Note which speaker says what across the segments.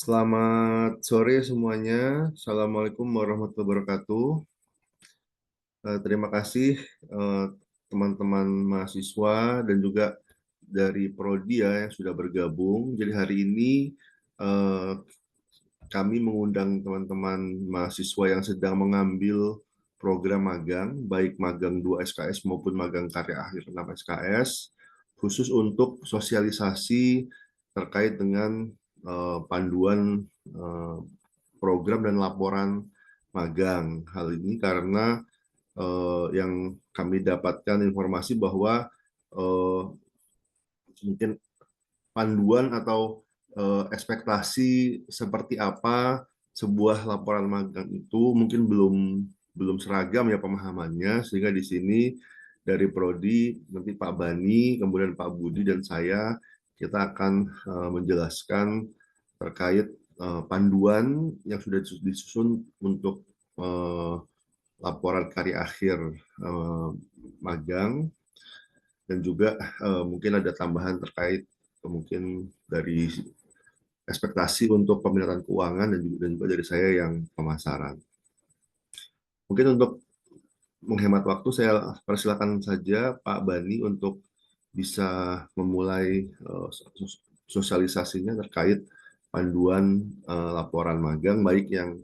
Speaker 1: Selamat sore semuanya. Assalamualaikum warahmatullahi wabarakatuh. Terima kasih eh, teman-teman mahasiswa dan juga dari Prodi ya yang sudah bergabung. Jadi hari ini eh, kami mengundang teman-teman mahasiswa yang sedang mengambil program magang, baik magang 2 SKS maupun magang karya akhir 6 SKS, khusus untuk sosialisasi terkait dengan panduan eh, program dan laporan magang. Hal ini karena yang kami dapatkan informasi bahwa eh, mungkin panduan atau ekspektasi seperti apa sebuah laporan magang itu mungkin belum belum seragam ya pemahamannya, sehingga di sini dari Prodi nanti Pak Bani, kemudian Pak Budi dan saya kita akan menjelaskan terkait panduan yang sudah disusun untuk laporan karya akhir magang, dan juga mungkin ada tambahan terkait mungkin dari ekspektasi untuk peminatan keuangan, dan juga dari saya yang pemasaran. Mungkin untuk menghemat waktu saya persilakan saja Pak Bani untuk bisa memulai sosialisasinya terkait panduan laporan magang baik yang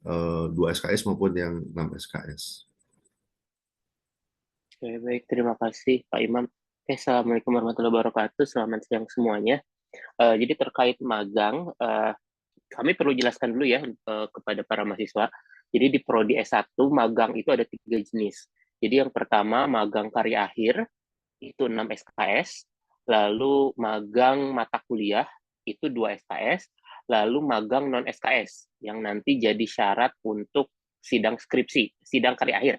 Speaker 1: 2 SKS maupun yang 6 SKS.
Speaker 2: Oke, baik. Terima kasih, Pak Imam. Oke, Assalamualaikum warahmatullahi wabarakatuh. Selamat siang semuanya. Jadi terkait magang, kami perlu jelaskan dulu ya kepada para mahasiswa. Jadi di Prodi S1, magang itu ada 3 jenis. Jadi yang pertama, magang karya akhir, itu 6 SKS. Lalu magang mata kuliah, itu 2 SKS. Lalu magang non-SKS, yang nanti jadi syarat untuk sidang skripsi, sidang karya akhir.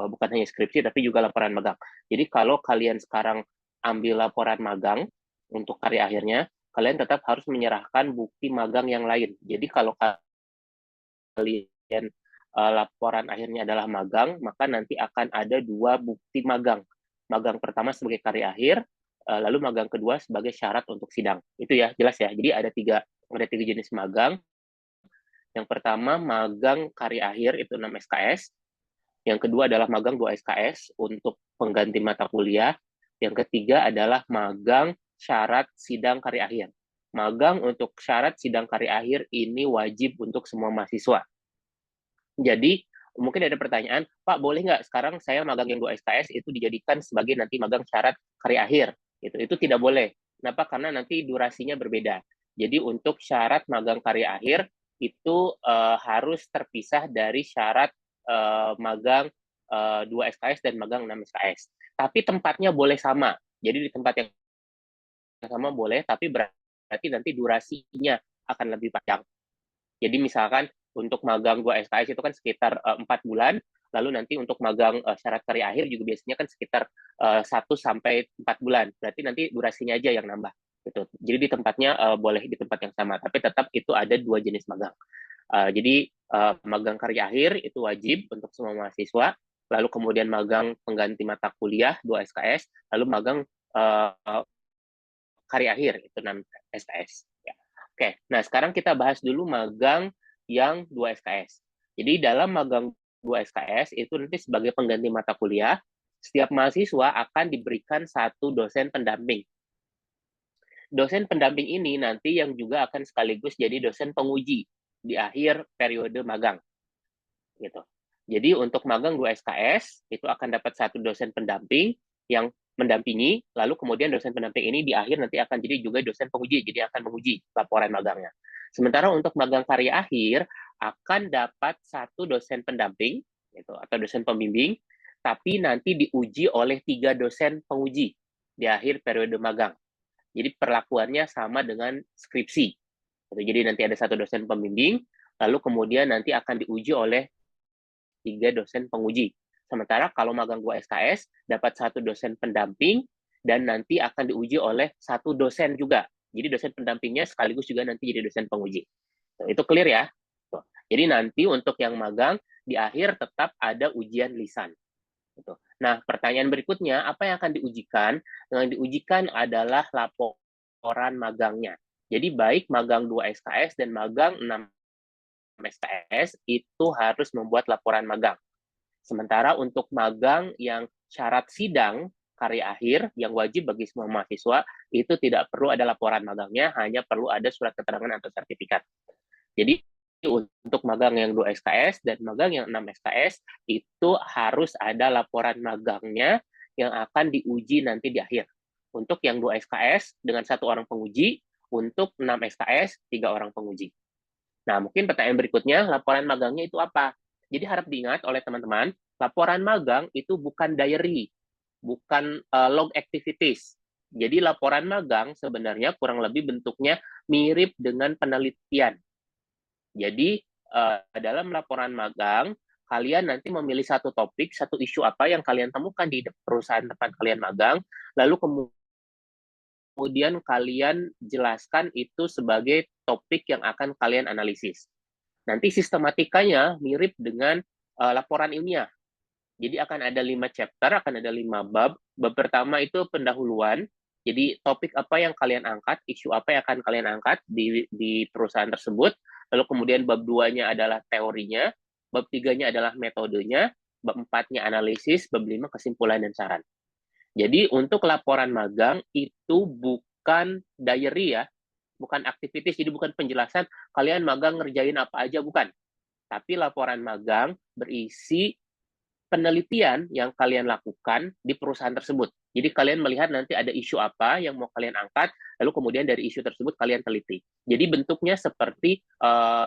Speaker 2: Bukan hanya skripsi, tapi juga laporan magang. Jadi kalau kalian sekarang ambil laporan magang untuk karya akhirnya, kalian tetap harus menyerahkan bukti magang yang lain. Jadi kalau kalian laporan akhirnya adalah magang, maka nanti akan ada 2 bukti magang. Magang pertama sebagai karya akhir, lalu magang kedua sebagai syarat untuk sidang. Itu ya, jelas ya. Jadi ada tiga jenis magang. Yang pertama magang karya akhir itu 6 SKS. Yang kedua adalah magang 2 SKS untuk pengganti mata kuliah. Yang ketiga adalah magang syarat sidang karya akhir. Magang untuk syarat sidang karya akhir ini wajib untuk semua mahasiswa. Jadi, mungkin ada pertanyaan, Pak, boleh nggak sekarang saya magang yang 2 SKS itu dijadikan sebagai nanti magang syarat karya akhir? Itu tidak boleh. Kenapa? Karena nanti durasinya berbeda. Jadi, untuk syarat magang karya akhir, itu harus terpisah dari syarat magang 2 SKS dan magang 6 SKS. Tapi tempatnya boleh sama. Jadi, di tempat yang sama boleh, tapi berarti nanti durasinya akan lebih panjang. Jadi misalkan untuk magang 2 SKS itu kan sekitar 4 bulan, lalu nanti untuk magang syarat karya akhir juga biasanya kan sekitar 1 sampai 4 bulan. Berarti nanti durasinya aja yang nambah. Gitu. Jadi di tempatnya boleh di tempat yang sama, tapi tetap itu ada 2 jenis magang. Jadi magang karya akhir itu wajib untuk semua mahasiswa, lalu kemudian magang pengganti mata kuliah 2 SKS, lalu magang uh, karya akhir itu 6 SKS. Ya. Oke, nah sekarang kita bahas dulu magang yang 2 SKS. Jadi dalam magang 2 SKS itu nanti sebagai pengganti mata kuliah, setiap mahasiswa akan diberikan satu dosen pendamping. Dosen pendamping ini nanti yang juga akan sekaligus jadi dosen penguji di akhir periode magang. Gitu. Jadi untuk magang 2 SKS itu akan dapat satu dosen pendamping yang mendampingi, lalu kemudian dosen pendamping ini di akhir nanti akan jadi juga dosen penguji, jadi akan menguji laporan magangnya. Sementara untuk magang karya akhir akan dapat satu dosen pendamping gitu, atau dosen pembimbing, tapi nanti diuji oleh 3 dosen penguji di akhir periode magang. Jadi perlakuannya sama dengan skripsi. Jadi nanti ada satu dosen pembimbing, lalu kemudian nanti akan diuji oleh 3 dosen penguji. Sementara kalau magang 2 SKS, dapat satu dosen pendamping, dan nanti akan diuji oleh satu dosen juga. Jadi dosen pendampingnya sekaligus juga nanti jadi dosen penguji. Itu clear ya? Jadi nanti untuk yang magang, di akhir tetap ada ujian lisan. Nah, pertanyaan berikutnya, apa yang akan diujikan? Yang diujikan adalah laporan magangnya. Jadi baik magang 2 SKS dan magang 6 SKS itu harus membuat laporan magang. Sementara untuk magang yang syarat sidang karya akhir yang wajib bagi semua mahasiswa itu tidak perlu ada laporan magangnya, hanya perlu ada surat keterangan atau sertifikat. Jadi untuk magang yang 2 SKS dan magang yang 6 SKS itu harus ada laporan magangnya yang akan diuji nanti di akhir. Untuk yang 2 SKS dengan 1 orang penguji, untuk 6 SKS 3 orang penguji. Nah, mungkin pertanyaan berikutnya, laporan magangnya itu apa? Jadi harap diingat oleh teman-teman, laporan magang itu bukan diary, bukan log activities. Jadi laporan magang sebenarnya kurang lebih bentuknya mirip dengan penelitian. Jadi dalam laporan magang, kalian nanti memilih satu topik, satu isu apa yang kalian temukan di perusahaan tempat kalian magang, lalu kemudian kalian jelaskan itu sebagai topik yang akan kalian analisis. Nanti sistematikanya mirip dengan laporan ilmiah. Jadi akan ada 5 chapter, akan ada 5 bab. Bab pertama itu pendahuluan. Jadi topik apa yang kalian angkat, isu apa yang akan kalian angkat di perusahaan tersebut. Lalu kemudian bab 2-nya adalah teorinya, bab 3-nya adalah metodenya, bab 4-nya analisis, bab 5 kesimpulan dan saran. Jadi untuk laporan magang itu bukan diary ya, bukan aktivitas, jadi bukan penjelasan kalian magang ngerjain apa aja, bukan. Tapi laporan magang berisi penelitian yang kalian lakukan di perusahaan tersebut. Jadi kalian melihat nanti ada isu apa yang mau kalian angkat, lalu kemudian dari isu tersebut kalian teliti. Jadi bentuknya seperti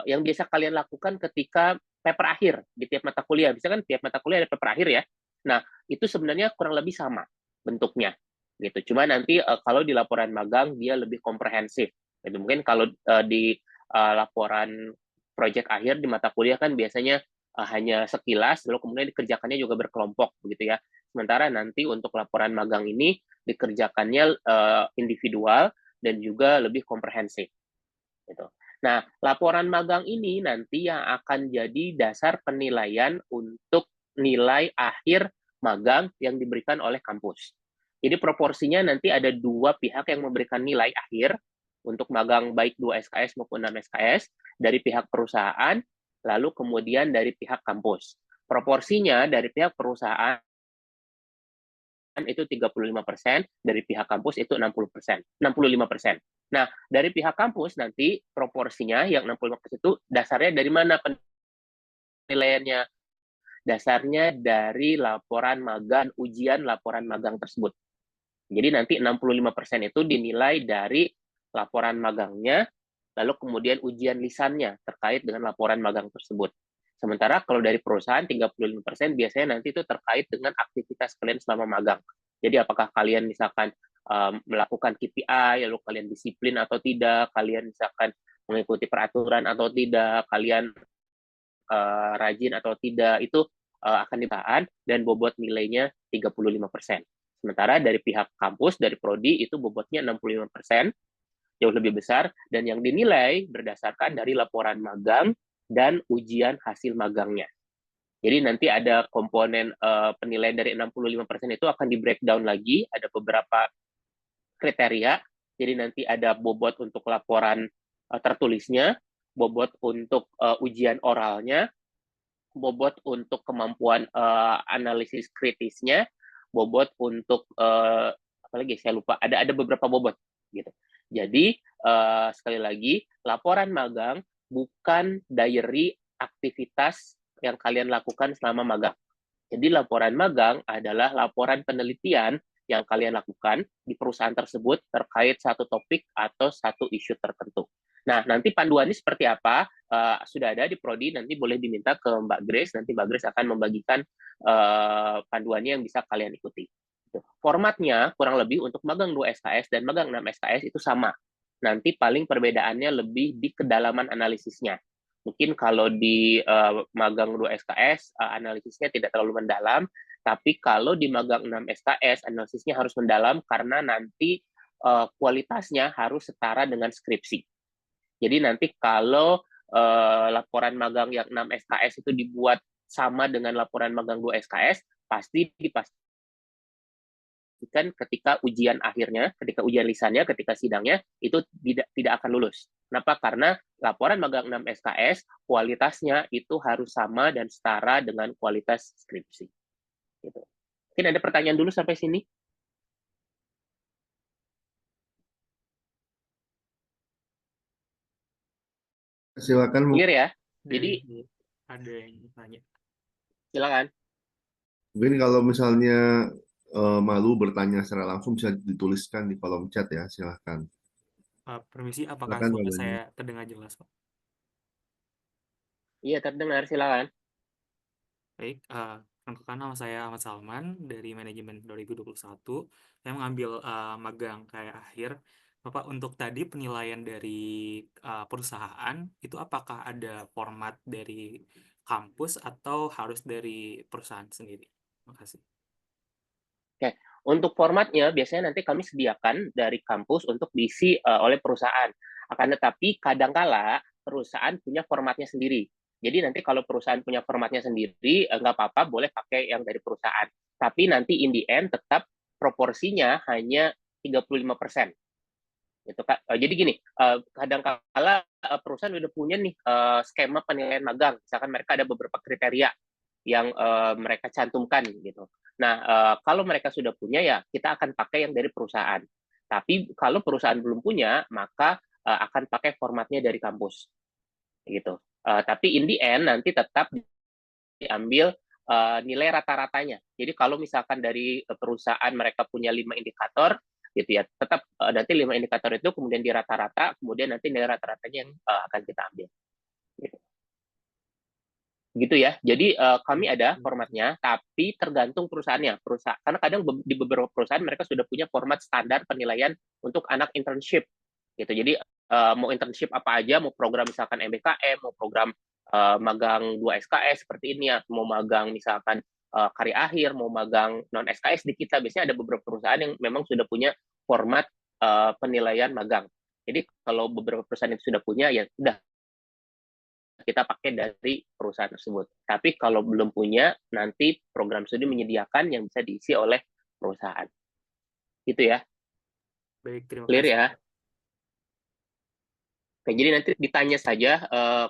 Speaker 2: yang biasa kalian lakukan ketika paper akhir di tiap mata kuliah. Misalkan tiap mata kuliah ada paper akhir ya. Nah, itu sebenarnya kurang lebih sama bentuknya. Gitu. Cuma nanti kalau di laporan magang dia lebih komprehensif. Gitu. Mungkin kalau di laporan proyek akhir di mata kuliah kan biasanya hanya sekilas, lalu kemudian dikerjakannya juga berkelompok, begitu ya. Sementara nanti untuk laporan magang ini dikerjakannya individual dan juga lebih komprehensif. Gitu. Nah, laporan magang ini nanti yang akan jadi dasar penilaian untuk nilai akhir magang yang diberikan oleh kampus. Jadi proporsinya nanti ada 2 pihak yang memberikan nilai akhir untuk magang baik 2 SKS maupun 6 SKS dari pihak perusahaan, lalu kemudian dari pihak kampus. Proporsinya dari pihak perusahaan itu 35%, dari pihak kampus itu 60%, 65%. Nah, dari pihak kampus nanti proporsinya yang 65% itu dasarnya dari mana penilaiannya? Dasarnya dari laporan magang, ujian laporan magang tersebut. Jadi nanti 65% itu dinilai dari laporan magangnya, lalu kemudian ujian lisannya terkait dengan laporan magang tersebut. Sementara kalau dari perusahaan 35% biasanya nanti itu terkait dengan aktivitas kalian selama magang. Jadi apakah kalian misalkan melakukan KPI, lalu kalian disiplin atau tidak, kalian misalkan mengikuti peraturan atau tidak, kalian rajin atau tidak, itu akan dibahas dan bobot nilainya 35%. Sementara dari pihak kampus, dari prodi, itu bobotnya 65%, jauh lebih besar, dan yang dinilai berdasarkan dari laporan magang dan ujian hasil magangnya. Jadi nanti ada komponen penilaian dari 65% itu akan di breakdown lagi, ada beberapa kriteria. Jadi nanti ada bobot untuk laporan tertulisnya, bobot untuk ujian oralnya, bobot untuk kemampuan analisis kritisnya, bobot untuk apalagi saya lupa, ada beberapa bobot gitu. Jadi sekali lagi laporan magang bukan diary aktivitas yang kalian lakukan selama magang. Jadi laporan magang adalah laporan penelitian yang kalian lakukan di perusahaan tersebut terkait satu topik atau satu isu tertentu. Nah, nanti panduannya seperti apa? Sudah ada di Prodi, nanti boleh diminta ke Mbak Grace, nanti Mbak Grace akan membagikan panduannya yang bisa kalian ikuti. Formatnya kurang lebih untuk magang 2 SKS dan magang 6 SKS itu sama. Nanti paling perbedaannya lebih di kedalaman analisisnya. Mungkin kalau di magang 2 SKS, analisisnya tidak terlalu mendalam, tapi kalau di magang 6 SKS, analisisnya harus mendalam karena nanti kualitasnya harus setara dengan skripsi. Jadi nanti kalau laporan magang yang 6 SKS itu dibuat sama dengan laporan magang 2 SKS, pasti dipastikan kan ketika ujian akhirnya, ketika ujian lisannya, ketika sidangnya, itu tidak akan lulus. Kenapa? Karena laporan magang 6 SKS, kualitasnya itu harus sama dan setara dengan kualitas skripsi. Gitu. Mungkin ada pertanyaan dulu sampai sini?
Speaker 1: Silakan.
Speaker 2: Clear ya? Jadi,
Speaker 3: ada yang tanya.
Speaker 2: silakan.
Speaker 1: Mungkin kalau misalnya malu bertanya secara langsung bisa dituliskan di kolom chat ya, silakan.
Speaker 3: Permisi, apakah
Speaker 1: Silakan,
Speaker 3: suara
Speaker 1: Mbak Bani.
Speaker 3: saya terdengar jelas, Pak?
Speaker 2: Iya, terdengar, silakan.
Speaker 3: Baik, perkenalkan nama saya Ahmad Salman dari Manajemen 2021. Saya mengambil magang kayak akhir. Bapak, untuk tadi penilaian dari perusahaan, itu apakah ada format dari kampus atau harus dari perusahaan sendiri? Terima kasih.
Speaker 2: Oke, untuk formatnya biasanya nanti kami sediakan dari kampus untuk diisi oleh perusahaan. Akan tetapi kadangkala perusahaan punya formatnya sendiri. Jadi nanti kalau perusahaan punya formatnya sendiri, nggak apa-apa, boleh pakai yang dari perusahaan. Tapi nanti in the end tetap proporsinya hanya 35%. Gitu, Kak. Jadi gini, kadangkala perusahaan udah punya nih skema penilaian magang. Misalkan mereka ada beberapa kriteria yang mereka cantumkan gitu. Nah, kalau mereka sudah punya ya kita akan pakai yang dari perusahaan. Tapi kalau perusahaan belum punya, maka akan pakai formatnya dari kampus gitu. Tapi in the end nanti tetap diambil nilai rata-ratanya. Jadi kalau misalkan dari perusahaan mereka punya 5 indikator gitu ya, tetap nanti 5 indikator itu kemudian dirata-rata, kemudian nanti nilai rata-ratanya yang akan kita ambil. Gitu. Gitu ya. Jadi kami ada formatnya, tapi tergantung perusahaannya. Karena kadang di beberapa perusahaan mereka sudah punya format standar penilaian untuk anak internship. Gitu. Jadi mau internship apa aja, mau program misalkan MBKM, mau program magang 2 SKS seperti ini ya, mau magang misalkan karya akhir, mau magang non SKS di kita. Biasanya ada beberapa perusahaan yang memang sudah punya format penilaian magang. Jadi kalau beberapa perusahaan itu sudah punya, ya sudah kita pakai dari perusahaan tersebut. Tapi kalau belum punya, nanti program studi menyediakan yang bisa diisi oleh perusahaan. Gitu ya.
Speaker 3: Baik, terima
Speaker 2: Clear
Speaker 3: kasih.
Speaker 2: ya? Oke, jadi nanti ditanya saja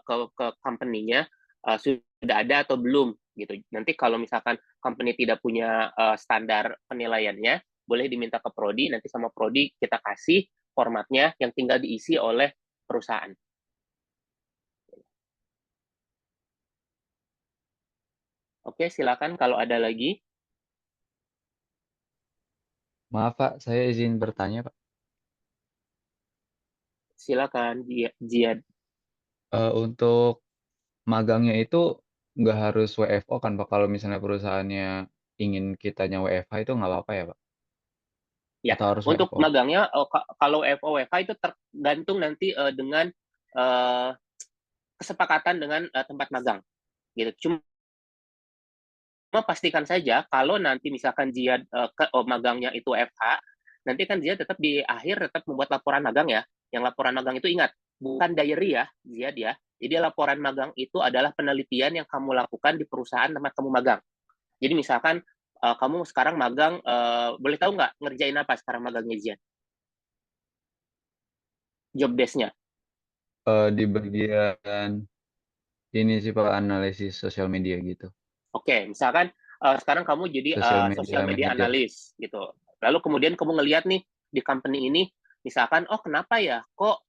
Speaker 2: ke company-nya sudah ada atau belum gitu. Nanti kalau misalkan company tidak punya standar penilaiannya, boleh diminta ke prodi, nanti sama prodi kita kasih formatnya yang tinggal diisi oleh perusahaan. Oke, silakan kalau ada lagi.
Speaker 4: Maaf Pak, saya izin bertanya Pak.
Speaker 2: Silakan, Jiad.
Speaker 4: Untuk magangnya itu nggak harus WFO kan Pak? Kalau misalnya perusahaannya ingin kitanya WFH itu nggak apa-apa ya Pak?
Speaker 2: Ya,
Speaker 4: Atau harus
Speaker 2: untuk
Speaker 4: WFO?
Speaker 2: magangnya kalau FOWK itu tergantung nanti dengan kesepakatan dengan tempat magang gitu. Cuma pastikan saja kalau nanti misalkan Ziad magangnya itu FH, nanti kan Ziad tetap di akhir tetap membuat laporan magang ya. Yang laporan magang itu ingat, bukan diary ya, Ziad ya. Jadi laporan magang itu adalah penelitian yang kamu lakukan di perusahaan tempat kamu magang. Jadi misalkan kamu sekarang magang, boleh tahu nggak ngerjain apa sekarang magangnya Ziad? Job desk-nya.
Speaker 4: Di bagian ini sih Pak, analisis sosial media gitu.
Speaker 2: Oke, misalkan sekarang kamu jadi
Speaker 4: Sosial
Speaker 2: sosial
Speaker 4: media
Speaker 2: media
Speaker 4: manager.
Speaker 2: analis gitu. Lalu kemudian kamu ngelihat nih di company ini, misalkan, oh kenapa ya kok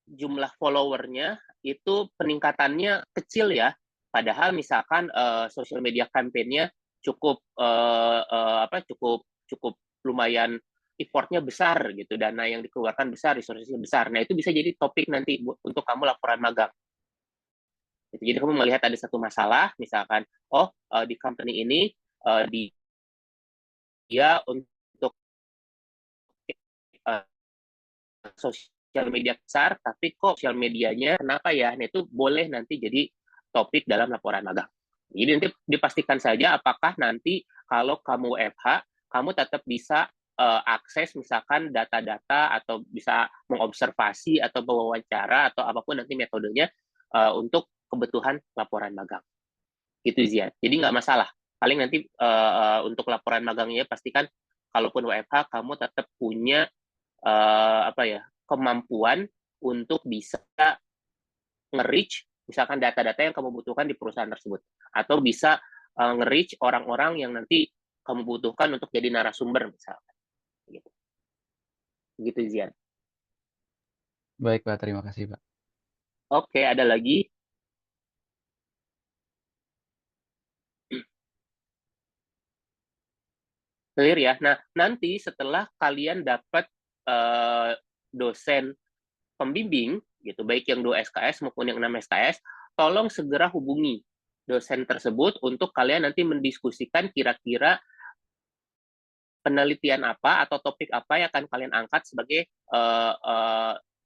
Speaker 2: jumlah followernya itu peningkatannya kecil ya? Padahal misalkan sosial media campaign-nya cukup cukup cukup lumayan effortnya besar gitu, dana yang dikeluarkan besar, resources-nya besar. Nah itu bisa jadi topik nanti untuk kamu laporan magang. Jadi kamu melihat ada satu masalah, misalkan, oh di company ini dia untuk uh, sosial media besar, tapi kok sosial medianya kenapa ya? Nah itu boleh nanti jadi topik dalam laporan magang. Jadi nanti dipastikan saja apakah nanti kalau kamu FH, kamu tetap bisa akses misalkan data-data atau bisa mengobservasi atau mewawancara atau apapun nanti metodenya untuk kebutuhan laporan magang. Gitu Zia. Jadi nggak masalah. paling nanti untuk laporan magangnya pastikan kalaupun WFH kamu tetap punya kemampuan untuk bisa nge-reach misalkan data-data yang kamu butuhkan di perusahaan tersebut, atau bisa nge-reach orang-orang yang nanti kamu butuhkan untuk jadi narasumber misalkan. Gitu Zian.
Speaker 4: Baik Pak, terima kasih Pak.
Speaker 2: Oke, ada lagi? Clear ya. Nah, nanti setelah kalian dapat dosen pembimbing, gitu, baik yang 2 SKS maupun yang 6 SKS, tolong segera hubungi dosen tersebut untuk kalian nanti mendiskusikan kira-kira penelitian apa atau topik apa yang akan kalian angkat sebagai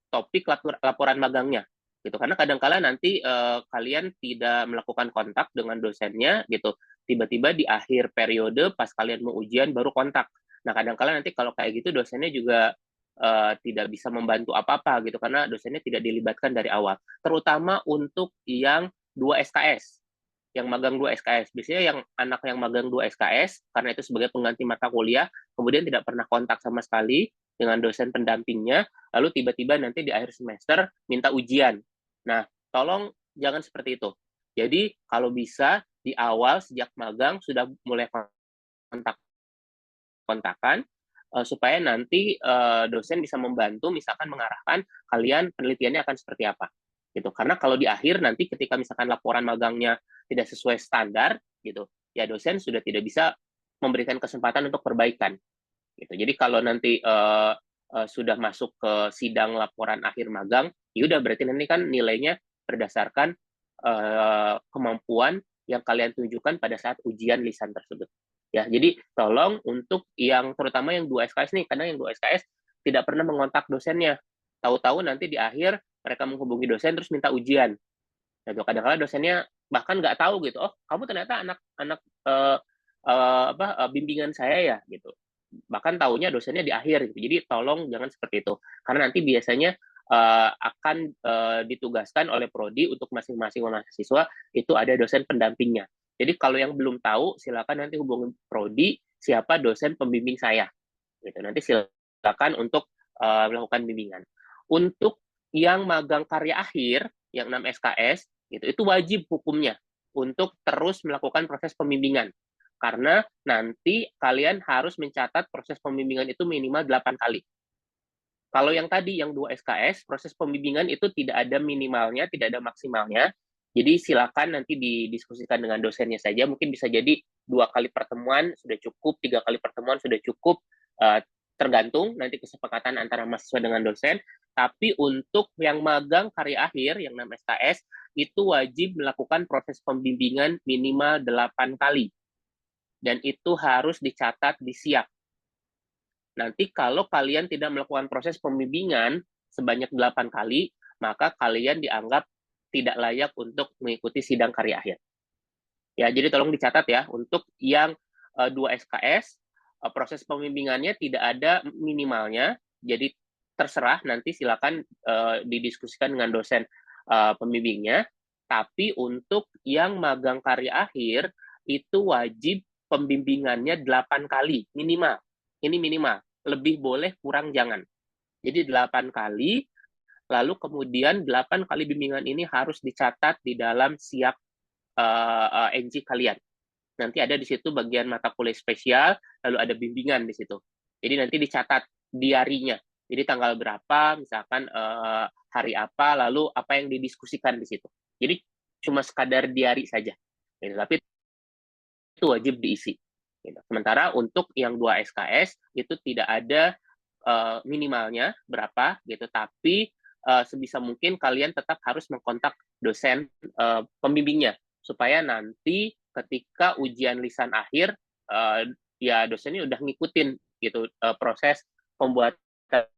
Speaker 2: topik laporan magangnya. Gitu. Karena kadang-kala nanti kalian tidak melakukan kontak dengan dosennya, gitu. Tiba-tiba di akhir periode pas kalian mau ujian baru kontak. Nah, kadang-kala nanti kalau kayak gitu dosennya juga tidak bisa membantu apa-apa gitu karena dosennya tidak dilibatkan dari awal. Terutama untuk yang 2 SKS. Yang magang 2 SKS. Biasanya yang anak yang magang 2 SKS karena itu sebagai pengganti mata kuliah, kemudian tidak pernah kontak sama sekali dengan dosen pendampingnya, lalu tiba-tiba nanti di akhir semester minta ujian. Nah, tolong jangan seperti itu. Jadi kalau bisa di awal sejak magang sudah mulai kontak-kontakan supaya nanti dosen bisa membantu misalkan mengarahkan kalian penelitiannya akan seperti apa. Gitu. Karena kalau di akhir nanti ketika misalkan laporan magangnya tidak sesuai standar gitu, ya dosen sudah tidak bisa memberikan kesempatan untuk perbaikan. Gitu. Jadi kalau nanti sudah masuk ke sidang laporan akhir magang, ya udah berarti nanti kan nilainya berdasarkan kemampuan yang kalian tunjukkan pada saat ujian lisan tersebut. Ya, jadi tolong untuk yang terutama yang 2 SKS nih, kadang yang 2 SKS tidak pernah mengontak dosennya. Tahu-tahu nanti di akhir mereka menghubungi dosen terus minta ujian. Nah, kadang-kadang dosennya bahkan nggak tahu gitu, oh kamu ternyata anak bimbingan saya ya gitu. Bahkan tahunya dosennya di akhir gitu. Jadi tolong jangan seperti itu. Karena nanti biasanya akan ditugaskan oleh prodi untuk masing-masing mahasiswa itu ada dosen pendampingnya. Jadi kalau yang belum tahu silakan nanti hubungi prodi siapa dosen pembimbing saya. Gitu. Nanti silakan untuk melakukan bimbingan. Untuk yang magang karya akhir yang 6 SKS itu wajib hukumnya untuk terus melakukan proses pembimbingan. Karena nanti kalian harus mencatat proses pembimbingan itu minimal 8 kali. Kalau yang tadi, yang 2 SKS, proses pembimbingan itu tidak ada minimalnya, tidak ada maksimalnya. Jadi silakan nanti didiskusikan dengan dosennya saja. Mungkin bisa jadi 2 kali pertemuan sudah cukup, 3 kali pertemuan sudah cukup, tergantung nanti kesepakatan antara mahasiswa dengan dosen. Tapi untuk yang magang karya akhir, yang 6 SKS, itu wajib melakukan proses pembimbingan minimal 8 kali. Dan itu harus dicatat di SIAP. Nanti kalau kalian tidak melakukan proses pembimbingan sebanyak 8 kali, maka kalian dianggap tidak layak untuk mengikuti sidang karya akhir. Ya, jadi tolong dicatat ya, untuk yang 2 SKS, proses pembimbingannya tidak ada minimalnya, jadi terserah nanti silakan didiskusikan dengan dosen pembimbingnya, tapi untuk yang magang karya akhir, itu wajib pembimbingannya 8 kali, minimal. Ini minimal, lebih boleh, kurang jangan. Jadi 8 kali, lalu kemudian 8 kali bimbingan ini harus dicatat di dalam SIAP NG kalian. Nanti ada di situ bagian mata kuliah spesial, lalu ada bimbingan di situ. Jadi nanti dicatat diarinya. Jadi tanggal berapa, misalkan hari apa, lalu apa yang didiskusikan di situ. Jadi cuma sekadar diari saja. Gitu. Tapi itu wajib diisi. Gitu. Sementara untuk yang 2 SKS itu tidak ada minimalnya berapa gitu, tapi sebisa mungkin kalian tetap harus mengkontak dosen pembimbingnya supaya nanti ketika ujian lisan akhir ya dosennya udah ngikutin gitu proses pembuatan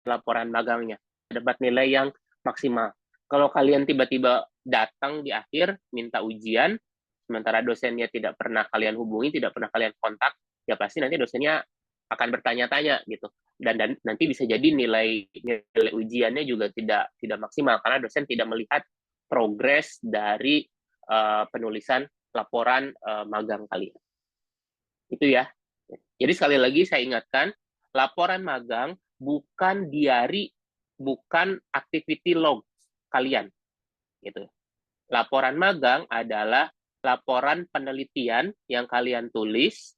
Speaker 2: laporan magangnya, dapat nilai yang maksimal. Kalau kalian tiba-tiba datang di akhir minta ujian, sementara dosennya tidak pernah kalian hubungi, tidak pernah kalian kontak, ya pasti nanti dosennya akan bertanya-tanya gitu. Dan nanti bisa jadi nilai ujiannya juga tidak maksimal karena dosen tidak melihat progres dari penulisan laporan magang kalian. Itu ya. Jadi sekali lagi saya ingatkan, laporan magang bukan diary, bukan activity log kalian. Gitu. Laporan magang adalah laporan penelitian yang kalian tulis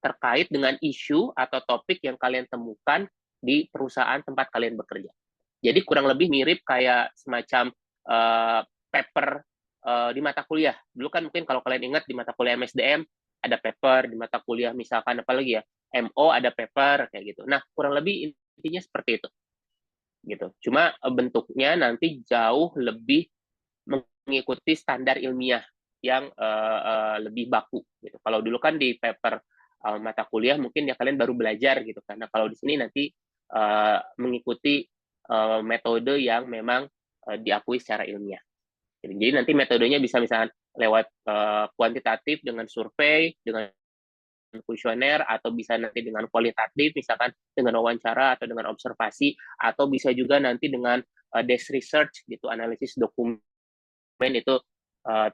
Speaker 2: terkait dengan isu atau topik yang kalian temukan di perusahaan tempat kalian bekerja. Jadi kurang lebih mirip kayak semacam paper di mata kuliah. Dulu kan mungkin kalau kalian ingat di mata kuliah MSDM ada paper, di mata kuliah misalkan apa lagi ya, MO ada paper kayak gitu. Nah, kurang lebih intinya seperti itu. Gitu. Cuma bentuknya nanti jauh lebih mengikuti standar ilmiah yang lebih baku. Gitu. Kalau dulu kan di paper mata kuliah mungkin ya kalian baru belajar gitu. Karena kalau di sini nanti mengikuti metode yang memang diakui secara ilmiah. Jadi nanti metodenya bisa misalnya lewat kuantitatif dengan survei, dengan kuesioner, atau bisa nanti dengan kualitatif, misalkan dengan wawancara atau dengan observasi, atau bisa juga nanti dengan desk research, gitu, analisis dokumen itu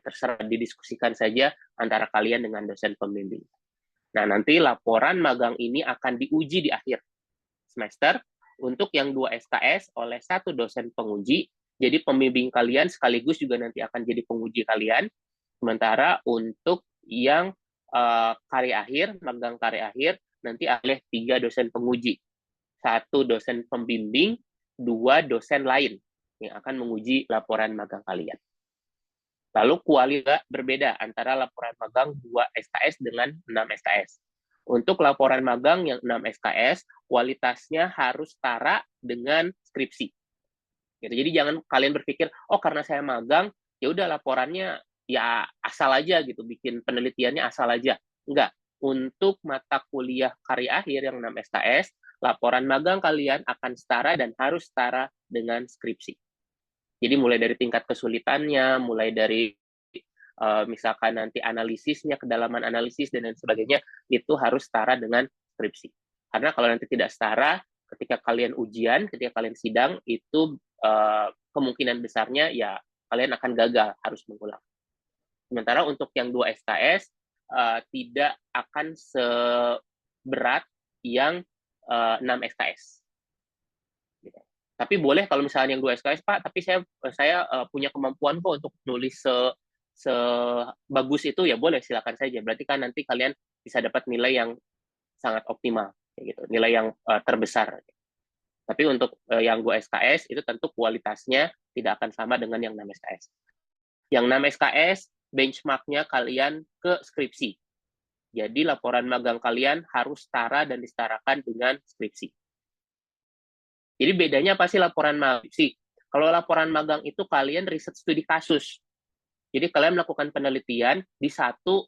Speaker 2: terserah didiskusikan saja antara kalian dengan dosen pembimbing. Nah, nanti laporan magang ini akan diuji di akhir semester untuk yang 2 SKS oleh 1 dosen penguji. Jadi pembimbing kalian sekaligus juga nanti akan jadi penguji kalian. Sementara untuk yang karya akhir, magang karya akhir, nanti oleh 3 dosen penguji. 1 dosen pembimbing, 2 dosen lain yang akan menguji laporan magang kalian. Lalu kualitas berbeda antara laporan magang 2 SKS dengan 6 SKS. Untuk laporan magang yang 6 SKS, kualitasnya harus setara dengan skripsi. Gitu. Jadi jangan kalian berpikir, oh karena saya magang, ya udah laporannya ya asal aja gitu, bikin penelitiannya asal aja. Enggak. Untuk mata kuliah karya akhir yang 6 SKS, laporan magang kalian akan setara dan harus setara dengan skripsi. Jadi mulai dari tingkat kesulitannya, mulai dari misalkan nanti analisisnya, kedalaman analisis, dan lain sebagainya, itu harus setara dengan skripsi. Karena kalau nanti tidak setara, ketika kalian ujian, ketika kalian sidang, itu kemungkinan besarnya ya kalian akan gagal, harus mengulang. Sementara untuk yang 2 SKS, tidak akan seberat yang 6 SKS. Gitu. Tapi boleh kalau misalnya yang 2 SKS, Pak, tapi saya punya kemampuan kok untuk nulis sebagus itu, ya boleh, silakan saja. Berarti kan nanti kalian bisa dapat nilai yang sangat optimal, gitu, nilai yang terbesar. Tapi untuk yang 2 SKS, itu tentu kualitasnya tidak akan sama dengan yang 6 SKS. Yang 6 SKS, benchmark-nya kalian ke skripsi. Jadi laporan magang kalian harus setara dan disetarakan dengan skripsi. Jadi bedanya apa sih laporan magang? Kalau laporan magang itu kalian riset studi kasus. Jadi kalian melakukan penelitian di satu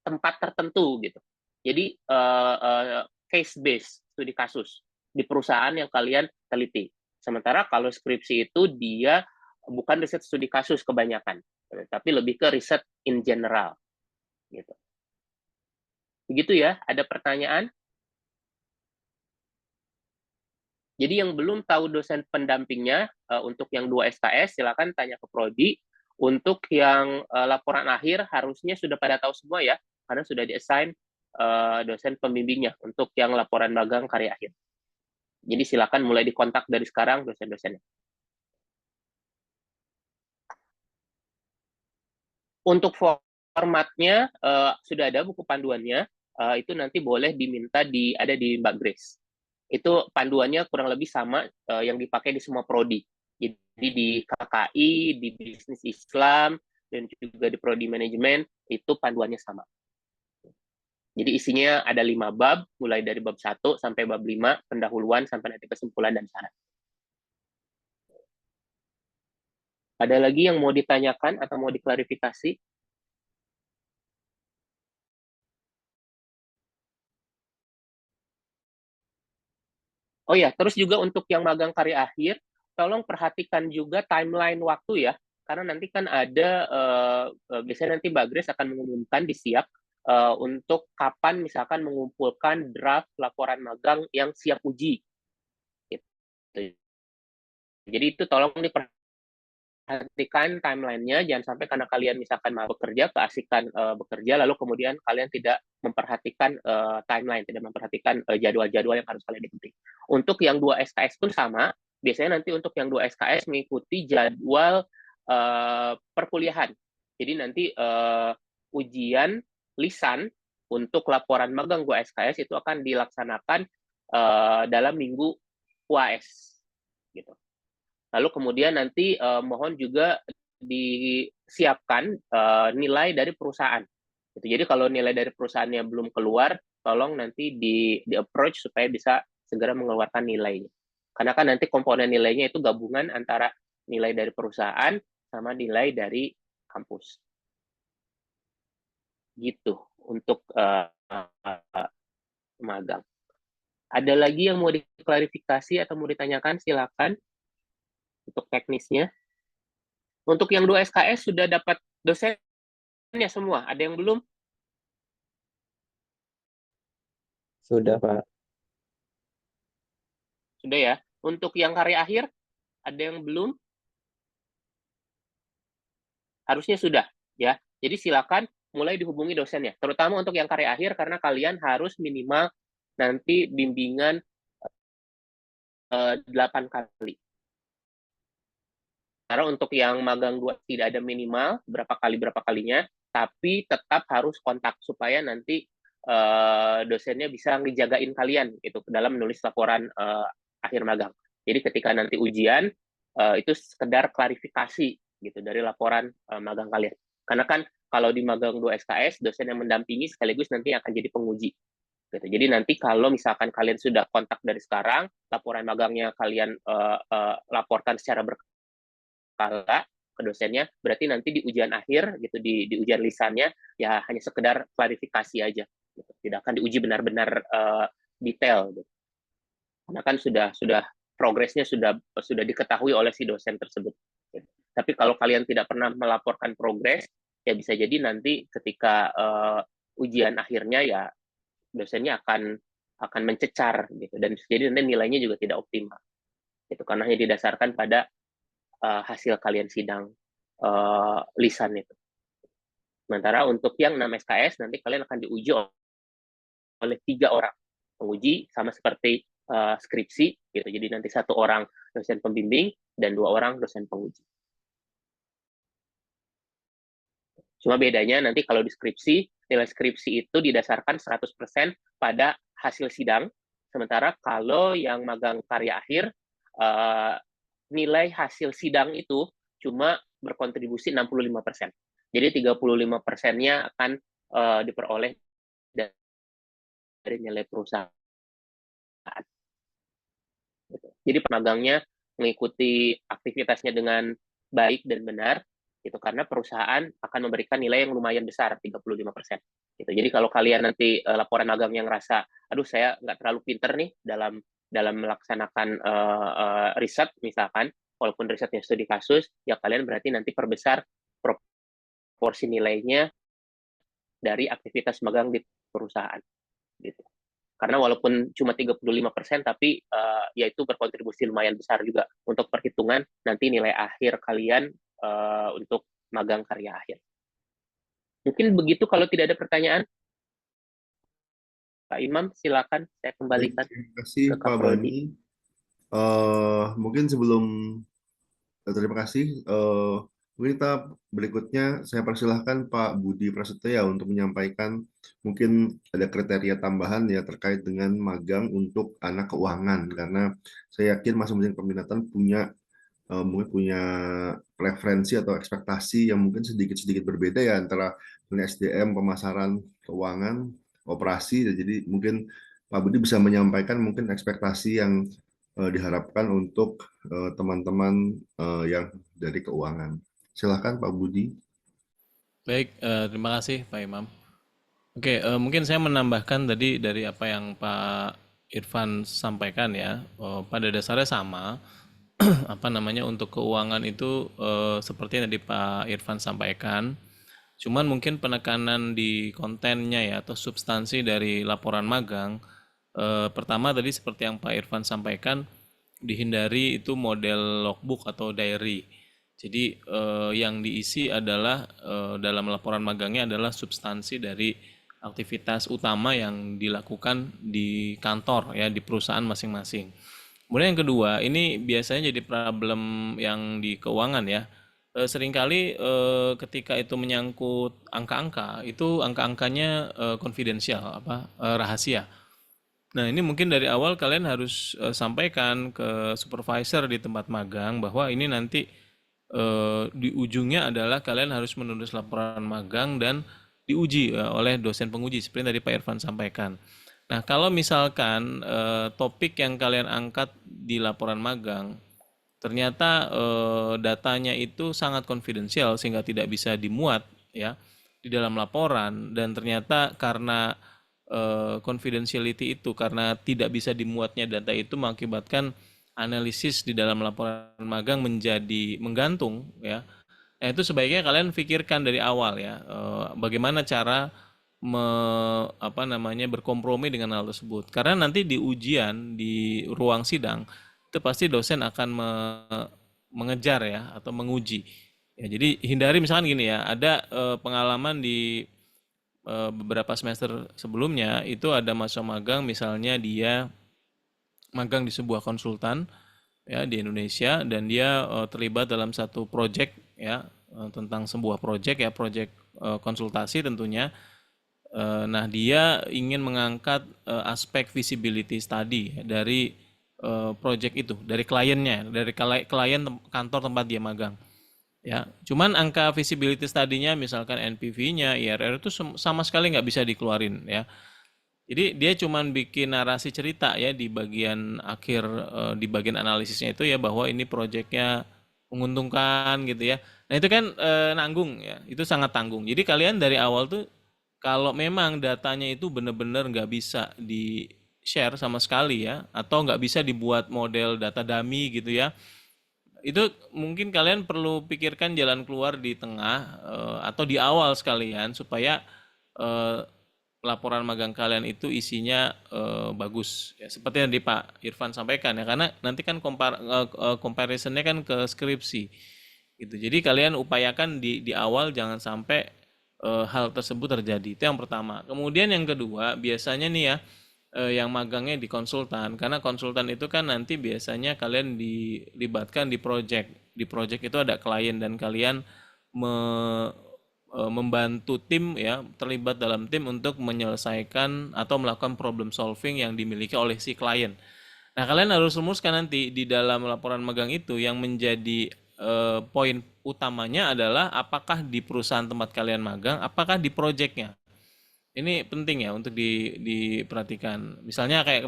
Speaker 2: tempat tertentu gitu. Jadi case based studi kasus di perusahaan yang kalian teliti. Sementara kalau skripsi itu dia bukan riset studi kasus kebanyakan, tapi lebih ke riset in general. Gitu. Begitu ya, ada pertanyaan? Jadi yang belum tahu dosen pendampingnya, untuk yang 2 SKS, silakan tanya ke Prodi. Untuk yang laporan akhir, harusnya sudah pada tahu semua ya, karena sudah di-assign dosen pembimbingnya untuk yang laporan magang karya akhir. Jadi silakan mulai dikontak dari sekarang dosen-dosennya. Untuk formatnya, sudah ada buku panduannya, itu nanti boleh diminta ada di Mbak Grace. Itu panduannya kurang lebih sama yang dipakai di semua prodi. Jadi di KKI, di Bisnis Islam, dan juga di Prodi Manajemen, itu panduannya sama. Jadi isinya ada 5 bab, mulai dari bab 1 sampai bab 5, pendahuluan sampai nanti kesimpulan dan syarat. Ada lagi yang mau ditanyakan atau mau diklarifikasi? Oh ya, terus juga untuk yang magang karya akhir, tolong perhatikan juga timeline waktu ya, karena nanti kan ada, biasanya nanti Mbak Grace akan mengumumkan di SIAP, untuk kapan misalkan mengumpulkan draft laporan magang yang siap uji. Gitu. Jadi itu tolong diperhatikan perhatikan timeline-nya, jangan sampai karena kalian misalkan mau bekerja, keasikan bekerja, lalu kemudian kalian tidak memperhatikan timeline, tidak memperhatikan jadwal-jadwal yang harus kalian ikuti. Untuk yang 2 SKS pun sama, biasanya nanti untuk yang 2 SKS mengikuti jadwal perkuliahan. Jadi nanti ujian lisan untuk laporan magang 2 SKS itu akan dilaksanakan dalam minggu UAS. Gitu. Lalu kemudian nanti mohon juga disiapkan nilai dari perusahaan. Gitu. Jadi kalau nilai dari perusahaannya belum keluar, tolong nanti di approach supaya bisa segera mengeluarkan nilainya. Karena kan nanti komponen nilainya itu gabungan antara nilai dari perusahaan sama nilai dari kampus. Gitu untuk magang. Ada lagi yang mau diklarifikasi atau mau ditanyakan, silakan. Untuk teknisnya. Untuk yang 2 SKS sudah dapat dosennya semua. Ada yang belum?
Speaker 5: Sudah, Pak.
Speaker 2: Sudah ya. Untuk yang karya akhir, ada yang belum? Harusnya sudah, ya. Jadi silakan mulai dihubungi dosennya. Terutama untuk yang karya akhir, karena kalian harus minimal nanti bimbingan 8 kali. Karena untuk yang magang 2 tidak ada minimal berapa kalinya, tapi tetap harus kontak supaya nanti dosennya bisa ngejagain kalian gitu dalam menulis laporan akhir magang. Jadi ketika nanti ujian itu sekedar klarifikasi gitu dari laporan magang kalian. Karena kan kalau di magang 2 SKS dosen yang mendampingi sekaligus nanti akan jadi penguji. Gitu. Jadi nanti kalau misalkan kalian sudah kontak dari sekarang, laporan magangnya kalian laporkan secara berkala ke dosennya, berarti nanti di ujian akhir gitu di ujian lisannya ya hanya sekedar klarifikasi aja, gitu. Tidak akan diuji benar-benar detail. Gitu. Karena kan sudah progresnya sudah diketahui oleh si dosen tersebut. Gitu. Tapi kalau kalian tidak pernah melaporkan progres, ya bisa jadi nanti ketika ujian akhirnya ya dosennya akan mencecar gitu dan jadi nanti nilainya juga tidak optimal. Itu karena hanya didasarkan pada hasil kalian sidang lisan itu. Sementara untuk yang 6 SKS nanti kalian akan diuji oleh 3 orang penguji sama seperti skripsi gitu. Jadi nanti 1 orang dosen pembimbing dan 2 orang dosen penguji. Cuma bedanya nanti kalau di skripsi, nilai skripsi itu didasarkan 100% pada hasil sidang, sementara kalau yang magang karya akhir nilai hasil sidang itu cuma berkontribusi 65%. Jadi 35%-nya akan diperoleh dari nilai perusahaan. Jadi pemagangnya mengikuti aktivitasnya dengan baik dan benar, gitu karena perusahaan akan memberikan nilai yang lumayan besar 35%. Gitu. Jadi kalau kalian nanti laporan magang yang ngerasa, aduh saya nggak terlalu pinter nih dalam melaksanakan riset misalkan, walaupun risetnya studi kasus, ya kalian berarti nanti perbesar proporsi nilainya dari aktivitas magang di perusahaan. Gitu. Karena walaupun cuma 35%, tapi ya itu berkontribusi lumayan besar juga untuk perhitungan nanti nilai akhir kalian untuk magang karya akhir. Mungkin begitu kalau tidak ada pertanyaan. Pak Imam, silakan saya kembalikan.
Speaker 1: Terima kasih Pak Bani. Mungkin sebelum terima kasih. Mungkin kita berikutnya saya persilahkan Pak Budi Prasetyo ya untuk menyampaikan mungkin ada kriteria tambahan ya terkait dengan magang untuk anak keuangan karena saya yakin masing-masing peminatan mungkin punya preferensi atau ekspektasi yang mungkin sedikit-sedikit berbeda ya antara SDM, pemasaran keuangan, operasi. Jadi mungkin Pak Budi bisa menyampaikan mungkin ekspektasi yang diharapkan untuk teman-teman yang dari keuangan. Silakan Pak Budi.
Speaker 6: Baik, terima kasih Pak Imam. Oke, mungkin saya menambahkan tadi dari apa yang Pak Irfan sampaikan ya. Pada dasarnya sama. Apa namanya untuk keuangan itu seperti yang tadi Pak Irfan sampaikan. Cuman mungkin penekanan di kontennya ya atau substansi dari laporan magang. Pertama tadi seperti yang Pak Irfan sampaikan, dihindari itu model logbook atau diary. Jadi yang diisi adalah dalam laporan magangnya adalah substansi dari aktivitas utama yang dilakukan di kantor ya, di perusahaan masing-masing. Kemudian yang kedua, ini biasanya jadi problem yang di keuangan ya. Seringkali ketika itu menyangkut angka-angka, itu angka-angkanya konfidensial, rahasia. Nah, ini mungkin dari awal kalian harus sampaikan ke supervisor di tempat magang bahwa ini nanti di ujungnya adalah kalian harus menulis laporan magang dan diuji oleh dosen penguji seperti yang tadi Pak Irfan sampaikan. Nah, kalau misalkan topik yang kalian angkat di laporan magang ternyata datanya itu sangat konfidensial sehingga tidak bisa dimuat ya di dalam laporan, dan ternyata karena confidentiality itu, karena tidak bisa dimuatnya data itu mengakibatkan analisis di dalam laporan magang menjadi menggantung ya. Nah, itu sebaiknya kalian pikirkan dari awal ya, bagaimana cara berkompromi dengan hal tersebut. Karena nanti di ujian di ruang sidang itu pasti dosen akan mengejar ya atau menguji. Ya, jadi hindari misalkan gini ya, ada pengalaman di beberapa semester sebelumnya itu ada mahasiswa magang, misalnya dia magang di sebuah konsultan ya di Indonesia, dan dia terlibat dalam satu project ya, tentang sebuah project ya, project konsultasi tentunya. Nah, dia ingin mengangkat aspek visibility study ya, dari project itu, dari kliennya, dari klien kantor tempat dia magang. Ya, cuman angka visibility study-nya misalkan NPV-nya, IRR itu sama sekali nggak bisa dikeluarin ya. Jadi dia cuman bikin narasi cerita ya di bagian akhir, di bagian analisisnya itu ya, bahwa ini proyeknya menguntungkan gitu ya. Nah, itu kan nanggung ya, itu sangat tanggung. Jadi kalian dari awal tuh kalau memang datanya itu benar-benar nggak bisa di share sama sekali ya, atau nggak bisa dibuat model data dummy gitu ya, itu mungkin kalian perlu pikirkan jalan keluar di tengah atau di awal sekalian supaya eh, laporan magang kalian itu isinya bagus ya, seperti yang di Pak Irfan sampaikan ya, karena nanti kan comparisonnya kan ke skripsi gitu. Jadi kalian upayakan di awal jangan sampai hal tersebut terjadi. Itu yang pertama. Kemudian yang kedua, biasanya nih ya, yang magangnya di konsultan, karena konsultan itu kan nanti biasanya kalian dilibatkan di project. Di project itu ada klien dan kalian membantu tim ya, terlibat dalam tim untuk menyelesaikan atau melakukan problem solving yang dimiliki oleh si klien. Nah, kalian harus rumuskan nanti di dalam laporan magang itu yang menjadi poin utamanya adalah apakah di perusahaan tempat kalian magang, apakah di projectnya. Ini penting ya untuk diperhatikan. Misalnya kayak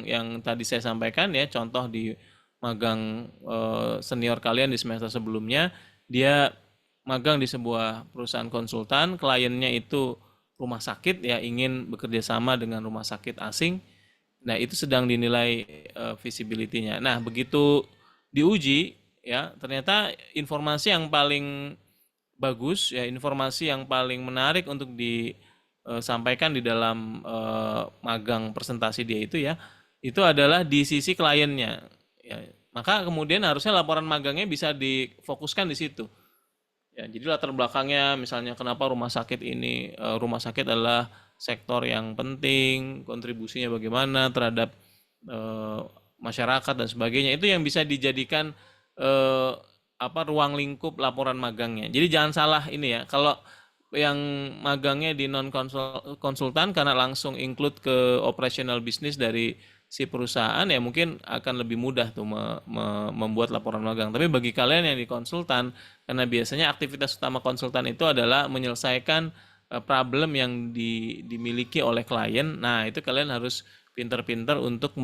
Speaker 6: yang tadi saya sampaikan ya, contoh di magang senior kalian di semester sebelumnya, dia magang di sebuah perusahaan konsultan, kliennya itu rumah sakit ya, ingin bekerja sama dengan rumah sakit asing. Nah, itu sedang dinilai visibility-nya. Nah, begitu diuji ya, ternyata informasi yang paling bagus ya, informasi yang paling menarik untuk disampaikan di dalam magang presentasi dia itu adalah di sisi kliennya ya. Maka kemudian harusnya laporan magangnya bisa difokuskan di situ ya. Jadi latar belakangnya misalnya kenapa rumah sakit ini, rumah sakit adalah sektor yang penting, kontribusinya bagaimana terhadap masyarakat dan sebagainya, itu yang bisa dijadikan ruang lingkup laporan magangnya. Jadi jangan salah ini ya, kalau yang magangnya di non konsultan karena langsung include ke operational business dari si perusahaan ya, mungkin akan lebih mudah tuh membuat laporan magang. Tapi bagi kalian yang di konsultan, karena biasanya aktivitas utama konsultan itu adalah menyelesaikan problem yang dimiliki oleh klien. Nah, itu kalian harus pintar-pintar untuk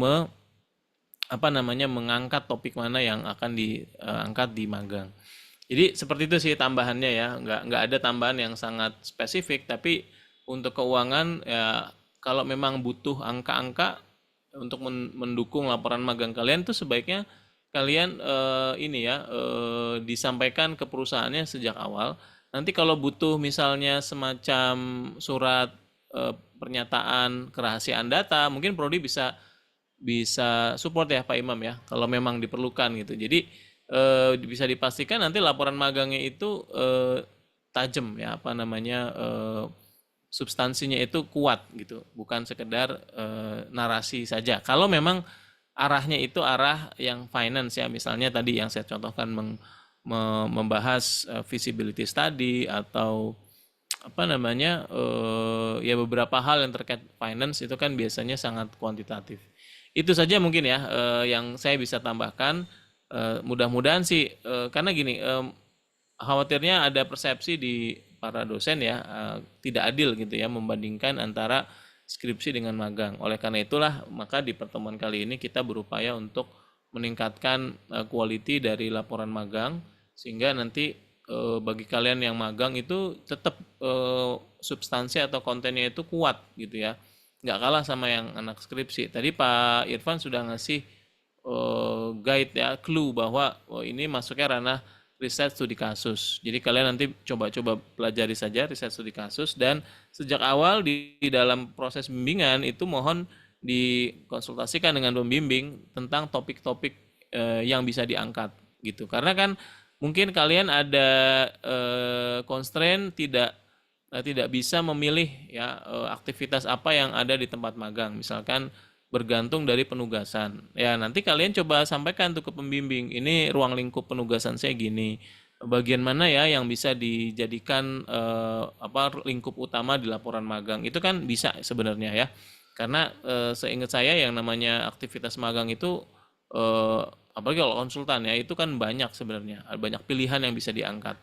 Speaker 6: mengangkat topik mana yang akan diangkat di magang. Jadi seperti itu sih tambahannya ya, nggak ada tambahan yang sangat spesifik, tapi untuk keuangan ya, kalau memang butuh angka-angka untuk mendukung laporan magang kalian tuh sebaiknya kalian disampaikan ke perusahaannya sejak awal. Nanti kalau butuh misalnya semacam surat pernyataan kerahasiaan data, mungkin Prodi bisa support ya Pak Imam ya, kalau memang diperlukan gitu. Jadi bisa dipastikan nanti laporan magangnya itu tajam ya, apa namanya, substansinya itu kuat gitu, bukan sekedar narasi saja. Kalau memang arahnya itu arah yang finance ya, misalnya tadi yang saya contohkan membahas feasibility study atau apa namanya, ya beberapa hal yang terkait finance itu kan biasanya sangat kuantitatif. Itu saja mungkin ya yang saya bisa tambahkan. Mudah-mudahan sih karena gini, khawatirnya ada persepsi di para dosen ya, tidak adil gitu ya membandingkan antara skripsi dengan magang. Oleh karena itulah maka di pertemuan kali ini kita berupaya untuk meningkatkan quality dari laporan magang sehingga nanti bagi kalian yang magang itu tetap substansi atau kontennya itu kuat gitu ya, nggak kalah sama yang anak skripsi. Tadi Pak Irfan sudah ngasih guide ya, clue bahwa ini masuknya ranah riset studi kasus. Jadi kalian nanti coba-coba pelajari saja riset studi kasus, dan sejak awal di dalam proses bimbingan itu mohon dikonsultasikan dengan pembimbing tentang topik-topik yang bisa diangkat gitu. Karena kan mungkin kalian ada constraint tidak bisa memilih ya aktivitas apa yang ada di tempat magang. Misalkan bergantung dari penugasan. Ya, nanti kalian coba sampaikan tuh ke pembimbing, ini ruang lingkup penugasan saya gini. Bagian mana ya yang bisa dijadikan lingkup utama di laporan magang. Itu kan bisa sebenarnya ya. Karena seingat saya yang namanya aktivitas magang itu apalagi kalau konsultan ya, itu kan banyak sebenarnya. Banyak pilihan yang bisa diangkat.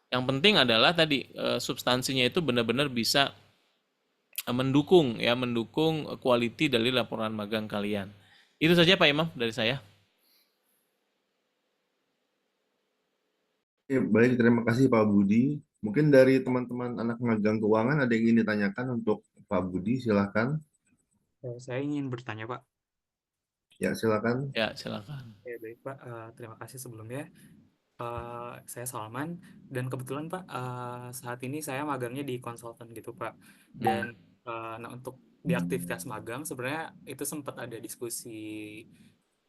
Speaker 6: Yang penting adalah tadi substansinya itu benar-benar bisa mendukung quality dari laporan magang kalian. Itu saja Pak Imam dari saya.
Speaker 1: Baik, terima kasih Pak Budi. Mungkin dari teman-teman anak magang keuangan ada yang ingin ditanyakan untuk Pak Budi, silakan.
Speaker 3: Saya ingin bertanya, Pak.
Speaker 1: Ya, silakan.
Speaker 6: Ya, silakan.
Speaker 3: Baik Pak, terima kasih sebelumnya. Saya Salman, dan kebetulan Pak, saat ini saya magangnya di konsultan gitu Pak. Dan nah, untuk di aktivitas magang sebenarnya itu sempat ada diskusi,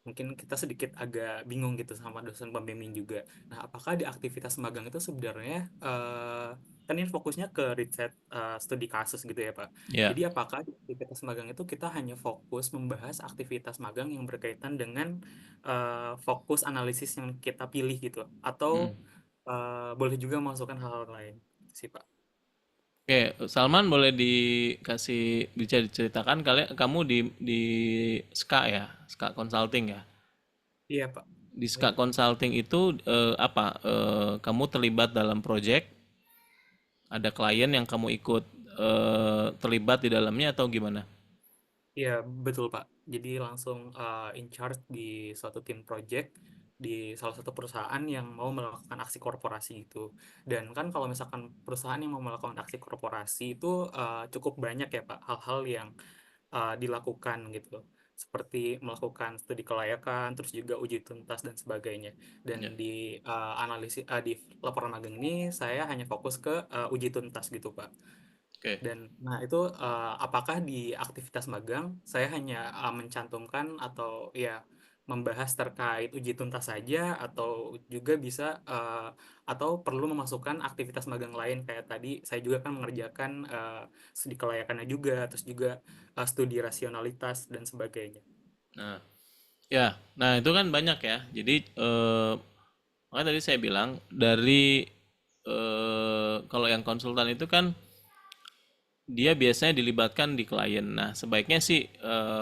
Speaker 3: mungkin kita sedikit agak bingung gitu sama dosen pembimbing juga. Nah, apakah di aktivitas magang itu sebenarnya kan ini fokusnya ke riset studi kasus gitu ya Pak.
Speaker 6: Ya.
Speaker 3: Jadi apakah di aktivitas magang itu kita hanya fokus membahas aktivitas magang yang berkaitan dengan fokus analisis yang kita pilih gitu, atau boleh juga masukkan hal-hal lain sih Pak.
Speaker 6: Oke, Salman boleh bisa diceritakan kamu di SKA ya, SKA Consulting ya.
Speaker 3: Iya Pak.
Speaker 6: Di SKA Consulting itu kamu terlibat dalam project? Ada klien yang kamu ikut terlibat di dalamnya atau gimana?
Speaker 3: Iya, betul Pak. Jadi langsung in charge di suatu tim project di salah satu perusahaan yang mau melakukan aksi korporasi itu. Dan kan kalau misalkan perusahaan yang mau melakukan aksi korporasi itu cukup banyak ya Pak, hal-hal yang dilakukan gitu. Seperti melakukan studi kelayakan, terus juga uji tuntas dan sebagainya.
Speaker 6: Ya.
Speaker 3: Dan di di laporan magang ini saya hanya fokus ke uji tuntas gitu Pak.
Speaker 6: Oke.
Speaker 3: Dan nah itu apakah di aktivitas magang saya hanya mencantumkan atau ya membahas terkait uji tuntas saja, atau juga bisa atau perlu memasukkan aktivitas magang lain, kayak tadi saya juga kan mengerjakan studi kelayakannya juga, terus juga studi rasionalitas dan sebagainya.
Speaker 6: Nah, itu kan banyak ya. Jadi makanya tadi saya bilang dari kalau yang konsultan itu kan dia biasanya dilibatkan di klien. Nah, sebaiknya sih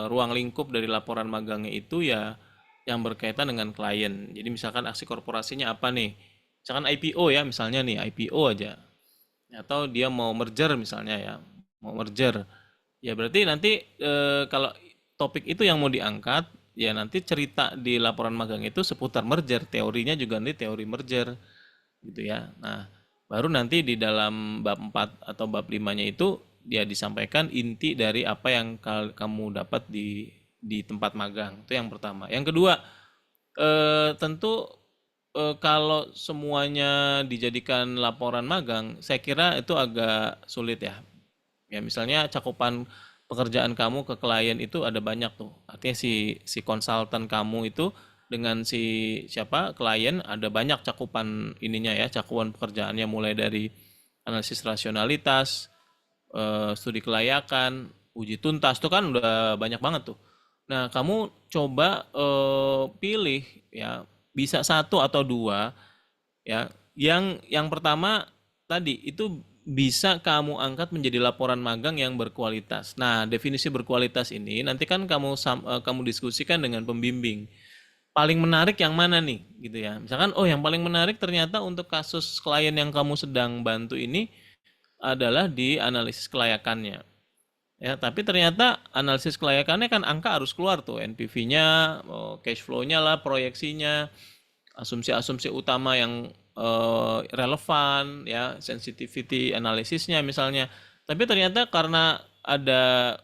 Speaker 6: ruang lingkup dari laporan magangnya itu ya yang berkaitan dengan klien. Jadi misalkan aksi korporasinya apa nih? Misalkan IPO ya, misalnya nih IPO aja. Atau dia mau merger misalnya ya, mau merger. Ya berarti nanti kalau topik itu yang mau diangkat, ya nanti cerita di laporan magang itu seputar merger. Teorinya juga nanti teori merger gitu ya. Nah, baru nanti di dalam bab 4 atau bab 5-nya itu dia disampaikan inti dari apa yang kamu dapat di tempat magang. Itu yang pertama. Yang kedua, tentu kalau semuanya dijadikan laporan magang, saya kira itu agak sulit ya. Ya misalnya cakupan pekerjaan kamu ke klien itu ada banyak tuh. Artinya si konsultan kamu itu dengan si siapa klien ada banyak cakupan ininya ya, cakupan pekerjaannya mulai dari analisis rasionalitas, studi kelayakan, uji tuntas itu kan udah banyak banget tuh. Nah, kamu coba pilih ya, bisa satu atau dua ya. Yang pertama tadi itu bisa kamu angkat menjadi laporan magang yang berkualitas. Nah, definisi berkualitas ini nanti kan kamu diskusikan dengan pembimbing. Paling menarik yang mana nih gitu ya. Misalkan oh yang paling menarik ternyata untuk kasus klien yang kamu sedang bantu ini adalah di analisis kelayakannya. Ya, tapi ternyata analisis kelayakannya kan angka harus keluar tuh, NPV-nya, cash flow-nya lah, proyeksinya, asumsi-asumsi utama yang relevan, ya, sensitivity analisisnya misalnya. Tapi ternyata karena ada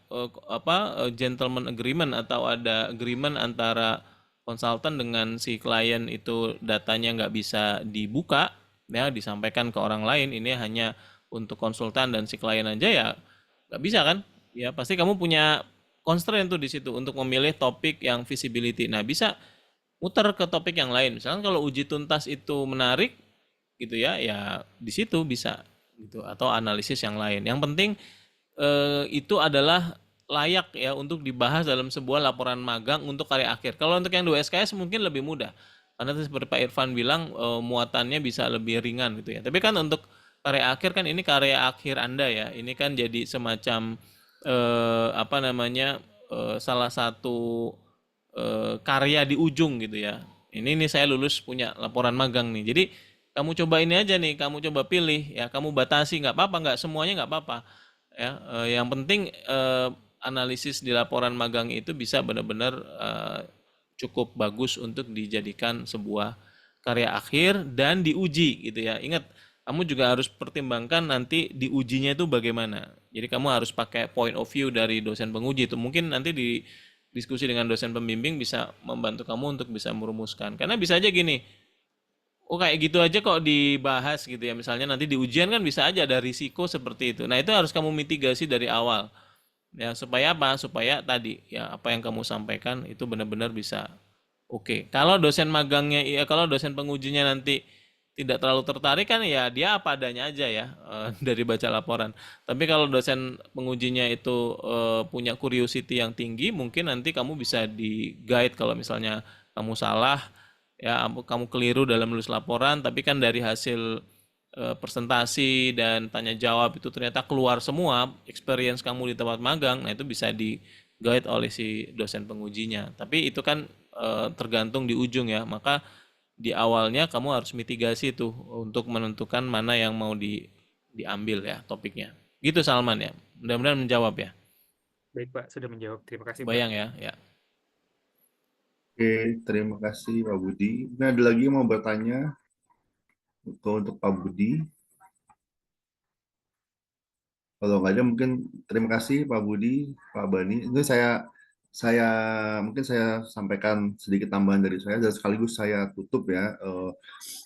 Speaker 6: gentleman agreement atau ada agreement antara konsultan dengan si klien itu datanya nggak bisa dibuka, ya, disampaikan ke orang lain, ini hanya untuk konsultan dan si klien aja ya nggak bisa kan? Ya pasti kamu punya constraint tuh di situ untuk memilih topik yang visibility. Nah bisa muter ke topik yang lain. Misalkan kalau uji tuntas itu menarik gitu ya, ya di situ bisa gitu atau analisis yang lain. Yang penting itu adalah layak ya untuk dibahas dalam sebuah laporan magang untuk karya akhir. Kalau untuk yang 2 SKS mungkin lebih mudah. Karena seperti Pak Irfan bilang muatannya bisa lebih ringan gitu ya. Tapi kan untuk karya akhir kan ini karya akhir Anda ya. Ini kan jadi semacam salah satu karya di ujung gitu ya. Ini saya lulus punya laporan magang nih. Jadi kamu coba ini aja nih, kamu coba pilih ya, kamu batasi nggak apa-apa, nggak semuanya nggak apa-apa ya. Yang penting analisis di laporan magang itu bisa benar-benar cukup bagus untuk dijadikan sebuah karya akhir dan diuji gitu ya. Ingat, kamu juga harus pertimbangkan nanti diujinya itu bagaimana. Jadi kamu harus pakai point of view dari dosen penguji itu. Mungkin nanti di diskusi dengan dosen pembimbing bisa membantu kamu untuk bisa merumuskan. Karena bisa aja gini, oh kayak gitu aja kok dibahas gitu ya. Misalnya nanti di ujian kan bisa aja ada risiko seperti itu. Nah itu harus kamu mitigasi dari awal. Ya supaya apa? Supaya tadi ya apa yang kamu sampaikan itu benar-benar bisa oke. Kalau dosen magangnya, ya kalau dosen pengujinya nanti tidak terlalu tertarik kan ya dia apa adanya aja ya dari baca laporan. Tapi kalau dosen pengujinya itu punya curiosity yang tinggi, mungkin nanti kamu bisa di guide kalau misalnya kamu salah, ya kamu keliru dalam menulis laporan, tapi kan dari hasil presentasi dan tanya jawab itu ternyata keluar semua experience kamu di tempat magang, nah itu bisa di guide oleh si dosen pengujinya. Tapi itu kan tergantung di ujung ya, maka di awalnya kamu harus mitigasi tuh untuk menentukan mana yang mau diambil ya topiknya. Gitu Salman ya. Mudah-mudahan menjawab ya.
Speaker 3: Baik Pak, sudah menjawab. Terima kasih Pak.
Speaker 6: Bayang ya, ya.
Speaker 1: Oke, terima kasih Pak Budi. Nah, ada lagi yang mau bertanya untuk Pak Budi? Kalau nggak ada mungkin terima kasih Pak Budi, Pak Bani. Itu saya mungkin saya sampaikan sedikit tambahan dari saya dan sekaligus saya tutup ya.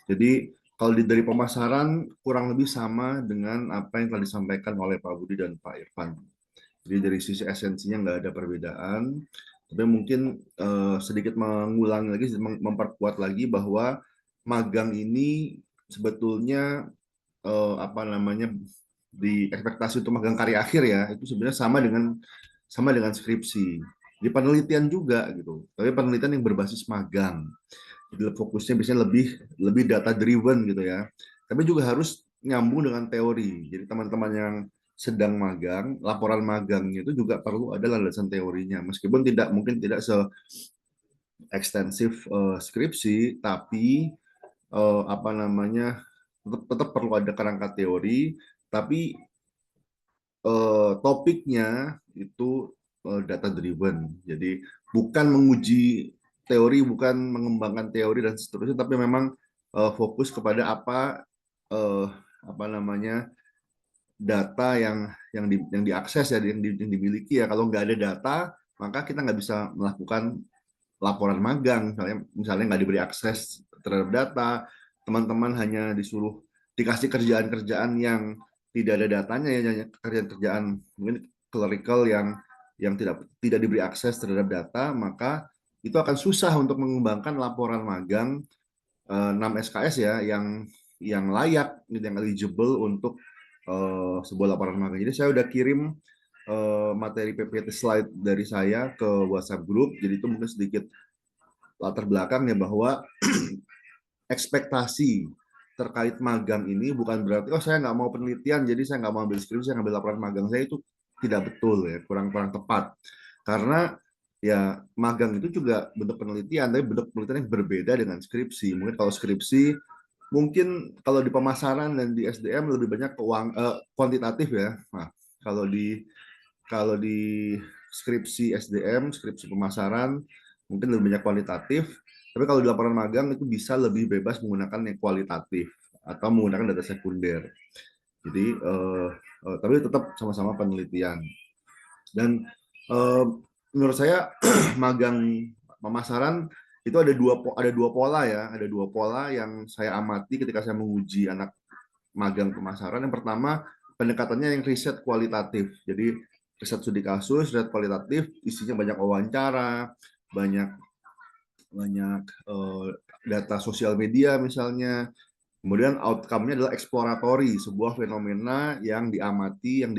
Speaker 1: Jadi kalau dari pemasaran kurang lebih sama dengan apa yang telah disampaikan oleh Pak Budi dan Pak Irfan. Jadi dari sisi esensinya nggak ada perbedaan. Tapi mungkin sedikit mengulangi lagi, memperkuat lagi bahwa magang ini sebetulnya di ekspektasi untuk magang karya akhir ya itu sebenarnya sama dengan skripsi. Di penelitian juga gitu. Tapi penelitian yang berbasis magang. Jadi fokusnya biasanya lebih data driven gitu ya. Tapi juga harus nyambung dengan teori. Jadi teman-teman yang sedang magang, laporan magangnya itu juga perlu ada landasan teorinya. Meskipun mungkin tidak se ekstensif skripsi, tapi tetap perlu ada kerangka teori, tapi topiknya itu data driven. Jadi bukan menguji teori, bukan mengembangkan teori dan seterusnya, tapi memang fokus kepada data yang diakses ya, yang dimiliki ya. Kalau nggak ada data, maka kita nggak bisa melakukan laporan magang. Misalnya nggak diberi akses terhadap data, teman-teman hanya dikasih kerjaan-kerjaan yang tidak ada datanya ya, kerjaan-kerjaan mungkin clerical yang tidak diberi akses terhadap data, maka itu akan susah untuk mengembangkan laporan magang 6 SKS ya yang layak, yang eligible untuk sebuah laporan magang. Jadi saya udah kirim materi PPT slide dari saya ke WhatsApp group. Jadi itu mungkin sedikit latar belakangnya bahwa ekspektasi terkait magang ini bukan berarti saya nggak mau penelitian, jadi saya nggak mau ambil skripsi, saya ngambil laporan magang. Saya itu tidak betul ya, kurang tepat. Karena ya magang itu juga bentuk penelitian, tapi bentuk penelitian yang berbeda dengan skripsi. Mungkin kalau skripsi, mungkin kalau di pemasaran dan di SDM lebih banyak kuantitatif ya. Nah, kalau di skripsi SDM, skripsi pemasaran, mungkin lebih banyak kualitatif. Tapi kalau di laporan magang itu bisa lebih bebas menggunakan yang kualitatif atau menggunakan data sekunder. Jadi, tapi tetap sama-sama penelitian. Dan menurut saya magang pemasaran itu ada dua pola ya, ada dua pola yang saya amati ketika saya menguji anak magang pemasaran. Yang pertama, pendekatannya yang riset kualitatif. Jadi riset studi kasus, riset kualitatif, isinya banyak wawancara, banyak data sosial media misalnya. Kemudian outcome-nya adalah exploratory, sebuah fenomena yang diamati, yang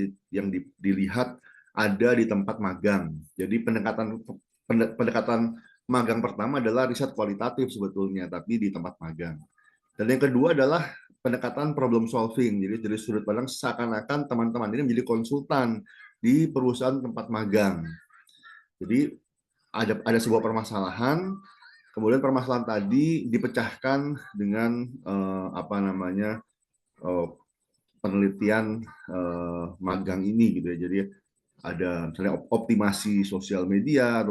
Speaker 1: dilihat ada di tempat magang. Jadi pendekatan magang pertama adalah riset kualitatif sebetulnya, tapi di tempat magang. Dan yang kedua adalah pendekatan problem solving. Jadi dari sudut pandang seakan-akan teman-teman ini menjadi konsultan di perusahaan tempat magang. Jadi ada sebuah permasalahan, kemudian permasalahan tadi dipecahkan dengan penelitian magang ini gitu ya. Jadi ada misalnya optimasi sosial media,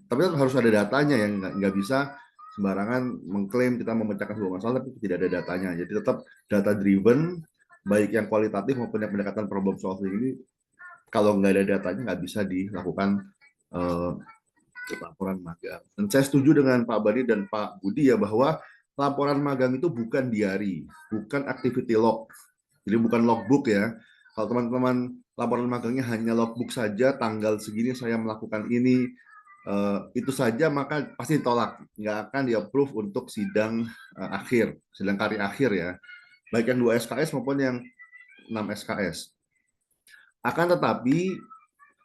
Speaker 1: tapi harus ada datanya, yang nggak bisa sembarangan mengklaim kita memecahkan sebuah masalah tapi tidak ada datanya. Jadi tetap data driven, baik yang kualitatif maupun yang pendekatan problem solving ini, kalau nggak ada datanya nggak bisa dilakukan laporan magang. Dan saya setuju dengan Pak Bani dan Pak Budi ya, bahwa laporan magang itu bukan diary, bukan activity log. Jadi bukan logbook ya. Kalau teman-teman laporan magangnya hanya logbook saja, tanggal segini saya melakukan ini, itu saja, maka pasti ditolak. Nggak akan di-approve untuk sidang akhir, sidang karya akhir ya. Baik yang 2 SKS maupun yang 6 SKS. Akan tetapi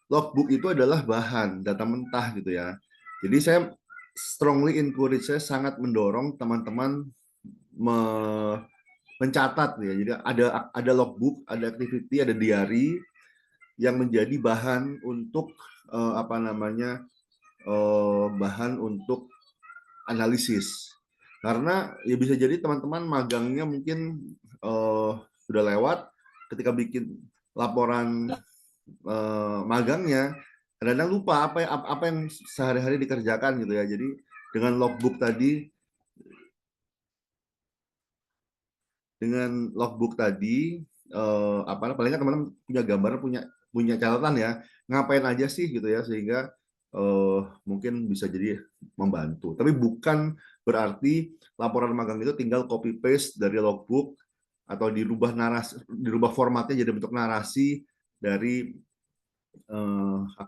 Speaker 1: logbook itu adalah bahan, data mentah gitu ya. Jadi saya strongly encourage, saya sangat mendorong teman-teman mencatat ya. Jadi ada logbook, ada activity, ada diary yang menjadi bahan untuk bahan untuk analisis. Karena ya bisa jadi teman-teman magangnya mungkin sudah lewat, ketika bikin laporan magangnya kadang-kadang lupa apa yang sehari-hari dikerjakan gitu ya. Jadi dengan logbook tadi paling nggak teman-teman punya gambaran, punya catatan ya, ngapain aja sih gitu ya, sehingga mungkin bisa jadi membantu. Tapi bukan berarti laporan magang itu tinggal copy paste dari logbook atau dirubah formatnya jadi bentuk narasi dari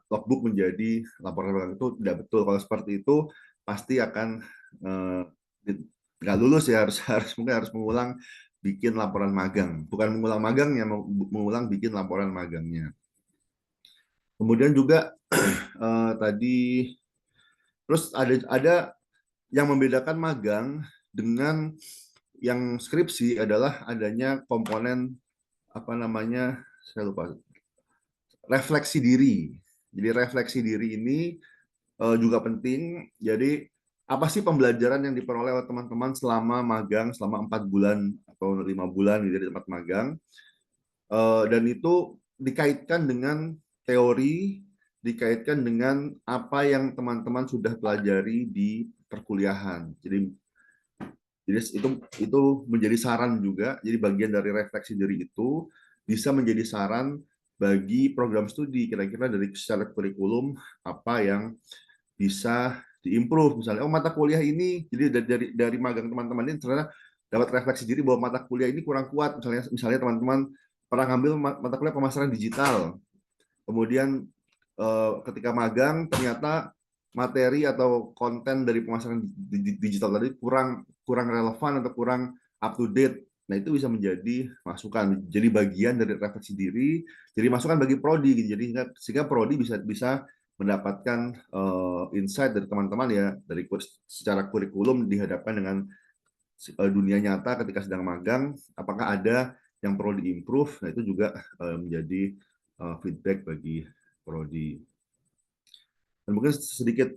Speaker 1: logbook menjadi laporan magang. Itu tidak betul. Kalau seperti itu pasti akan nggak lulus ya, mungkin harus mengulang bikin laporan magang, bukan mengulang magangnya, mengulang bikin laporan magangnya. Kemudian juga tadi terus ada yang membedakan magang dengan yang skripsi adalah adanya komponen saya lupa, refleksi diri. Jadi refleksi diri ini juga penting. Jadi apa sih pembelajaran yang diperoleh oleh teman-teman selama magang, selama 4 bulan atau 5 bulan di tempat magang, dan itu dikaitkan dengan teori, dikaitkan dengan apa yang teman-teman sudah pelajari di perkuliahan. Jadi itu menjadi saran juga. Jadi bagian dari refleksi diri itu bisa menjadi saran bagi program studi, kira-kira dari secara kurikulum apa yang bisa diimprove. Misalnya mata kuliah ini, jadi dari magang teman-teman ini ternyata dapat refleksi diri bahwa mata kuliah ini kurang kuat. Misalnya teman-teman pernah ngambil mata kuliah pemasaran digital, kemudian ketika magang ternyata materi atau konten dari pemasaran digital tadi kurang relevan atau kurang up to date. Nah, itu bisa menjadi masukan, jadi bagian dari refleksi diri, jadi masukan bagi prodi gitu. Jadi sehingga prodi bisa mendapatkan insight dari teman-teman ya, dari secara kurikulum dihadapkan dengan dunia nyata ketika sedang magang, apakah ada yang perlu diimprove. Nah, itu juga menjadi feedback bagi prodi. Dan mungkin sedikit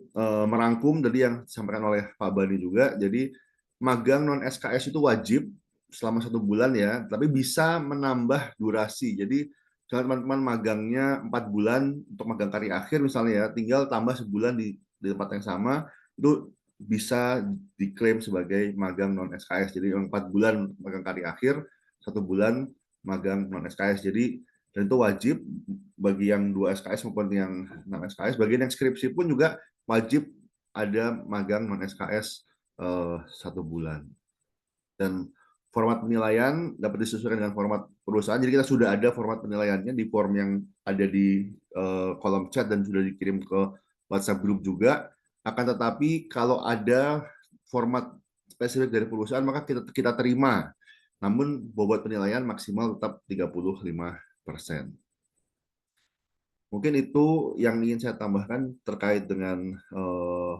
Speaker 1: merangkum tadi yang disampaikan oleh Pak Bani juga. Jadi magang non SKS itu wajib selama 1 bulan ya, tapi bisa menambah durasi. Jadi kalau teman-teman magangnya 4 bulan untuk magang karya akhir misalnya ya, tinggal tambah sebulan di tempat yang sama, itu bisa diklaim sebagai magang non SKS. Jadi 4 bulan magang karya akhir, 1 bulan magang non SKS. Jadi dan itu wajib bagi yang 2 SKS maupun yang 6 SKS. Bagian yang skripsi pun juga wajib ada magang non SKS 1 bulan. Dan format penilaian dapat disesuaikan dengan format perusahaan. Jadi kita sudah ada format penilaiannya di form yang ada di kolom chat dan sudah dikirim ke WhatsApp grup juga. Akan tetapi kalau ada format spesifik dari perusahaan maka kita terima. Namun bobot penilaian maksimal tetap 35%. Mungkin itu yang ingin saya tambahkan terkait dengan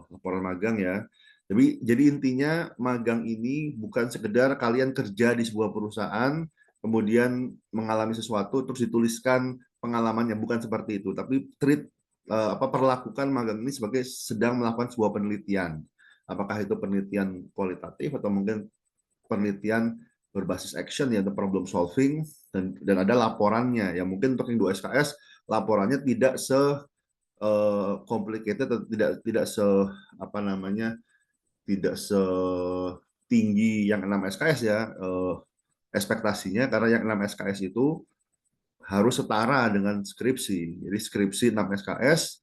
Speaker 1: laporan magang ya. Jadi intinya magang ini bukan sekedar kalian kerja di sebuah perusahaan, kemudian mengalami sesuatu terus dituliskan pengalamannya, bukan seperti itu. Tapi perlakukan magang ini sebagai sedang melakukan sebuah penelitian. Apakah itu penelitian kualitatif atau mungkin penelitian berbasis action ya, atau problem solving, dan ada laporannya. Ya mungkin untuk yang 2 SKS laporannya tidak complicated atau tidak tidak setinggi yang 6 SKS ya ekspektasinya, karena yang 6 SKS itu harus setara dengan skripsi. Jadi skripsi 6 SKS,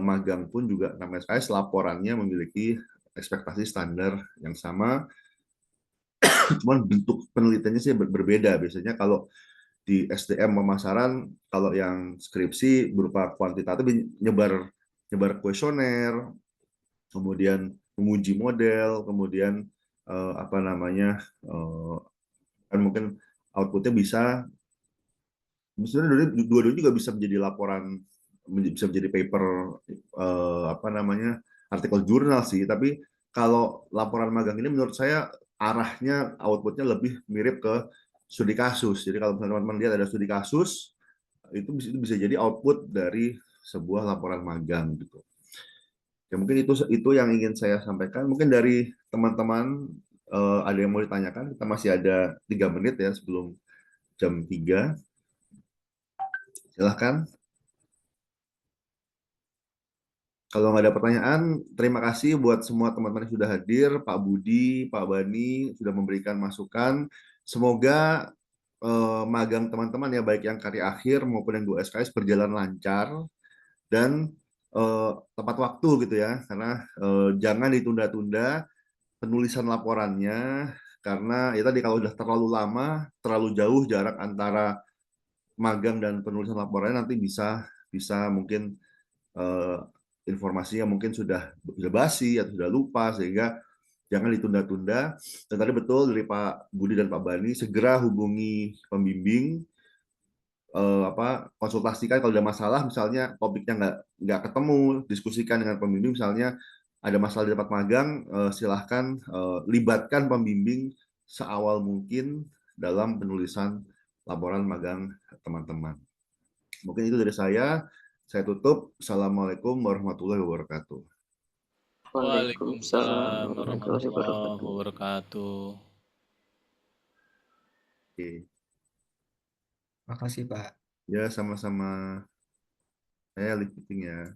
Speaker 1: magang pun juga 6 SKS, laporannya memiliki ekspektasi standar yang sama. Cuman bentuk penelitiannya sih berbeda. Biasanya kalau di SDM pemasaran, kalau yang skripsi berupa kuantitatif nyebar kuesioner, kemudian menguji model, kemudian kan mungkin outputnya bisa, sebenarnya dua-duanya juga bisa menjadi laporan, bisa menjadi paper, artikel jurnal sih. Tapi kalau laporan magang ini menurut saya arahnya outputnya lebih mirip ke studi kasus. Jadi kalau teman-teman lihat ada studi kasus, itu bisa jadi output dari sebuah laporan magang gitu. Ya mungkin itu yang ingin saya sampaikan. Mungkin dari teman-teman ada yang mau ditanyakan? Kita masih ada 3 menit ya sebelum jam 3. Silahkan. Kalau nggak ada pertanyaan, terima kasih buat semua teman-teman yang sudah hadir, Pak Budi, Pak Bani, sudah memberikan masukan. Semoga magang teman-teman ya, baik yang karya akhir maupun yang 2 SKS berjalan lancar dan tepat waktu gitu ya, karena jangan ditunda-tunda penulisan laporannya, karena ya tadi kalau udah terlalu lama, terlalu jauh jarak antara magang dan penulisan laporannya, nanti bisa mungkin informasinya mungkin sudah basi atau sudah lupa, sehingga jangan ditunda-tunda. Dan tadi betul dari Pak Budi dan Pak Bani, segera hubungi pembimbing, konsultasikan kalau ada masalah, misalnya topiknya nggak ketemu, diskusikan dengan pembimbing. Misalnya ada masalah di tempat magang, silahkan libatkan pembimbing seawal mungkin dalam penulisan laporan magang teman-teman. Mungkin itu dari saya. Saya tutup. Assalamualaikum warahmatullahi wabarakatuh.
Speaker 6: Waalaikumsalam warahmatullahi wabarakatuh.
Speaker 1: Oke.
Speaker 5: Makasih Pak.
Speaker 1: Ya, sama-sama. Saya live meeting ya.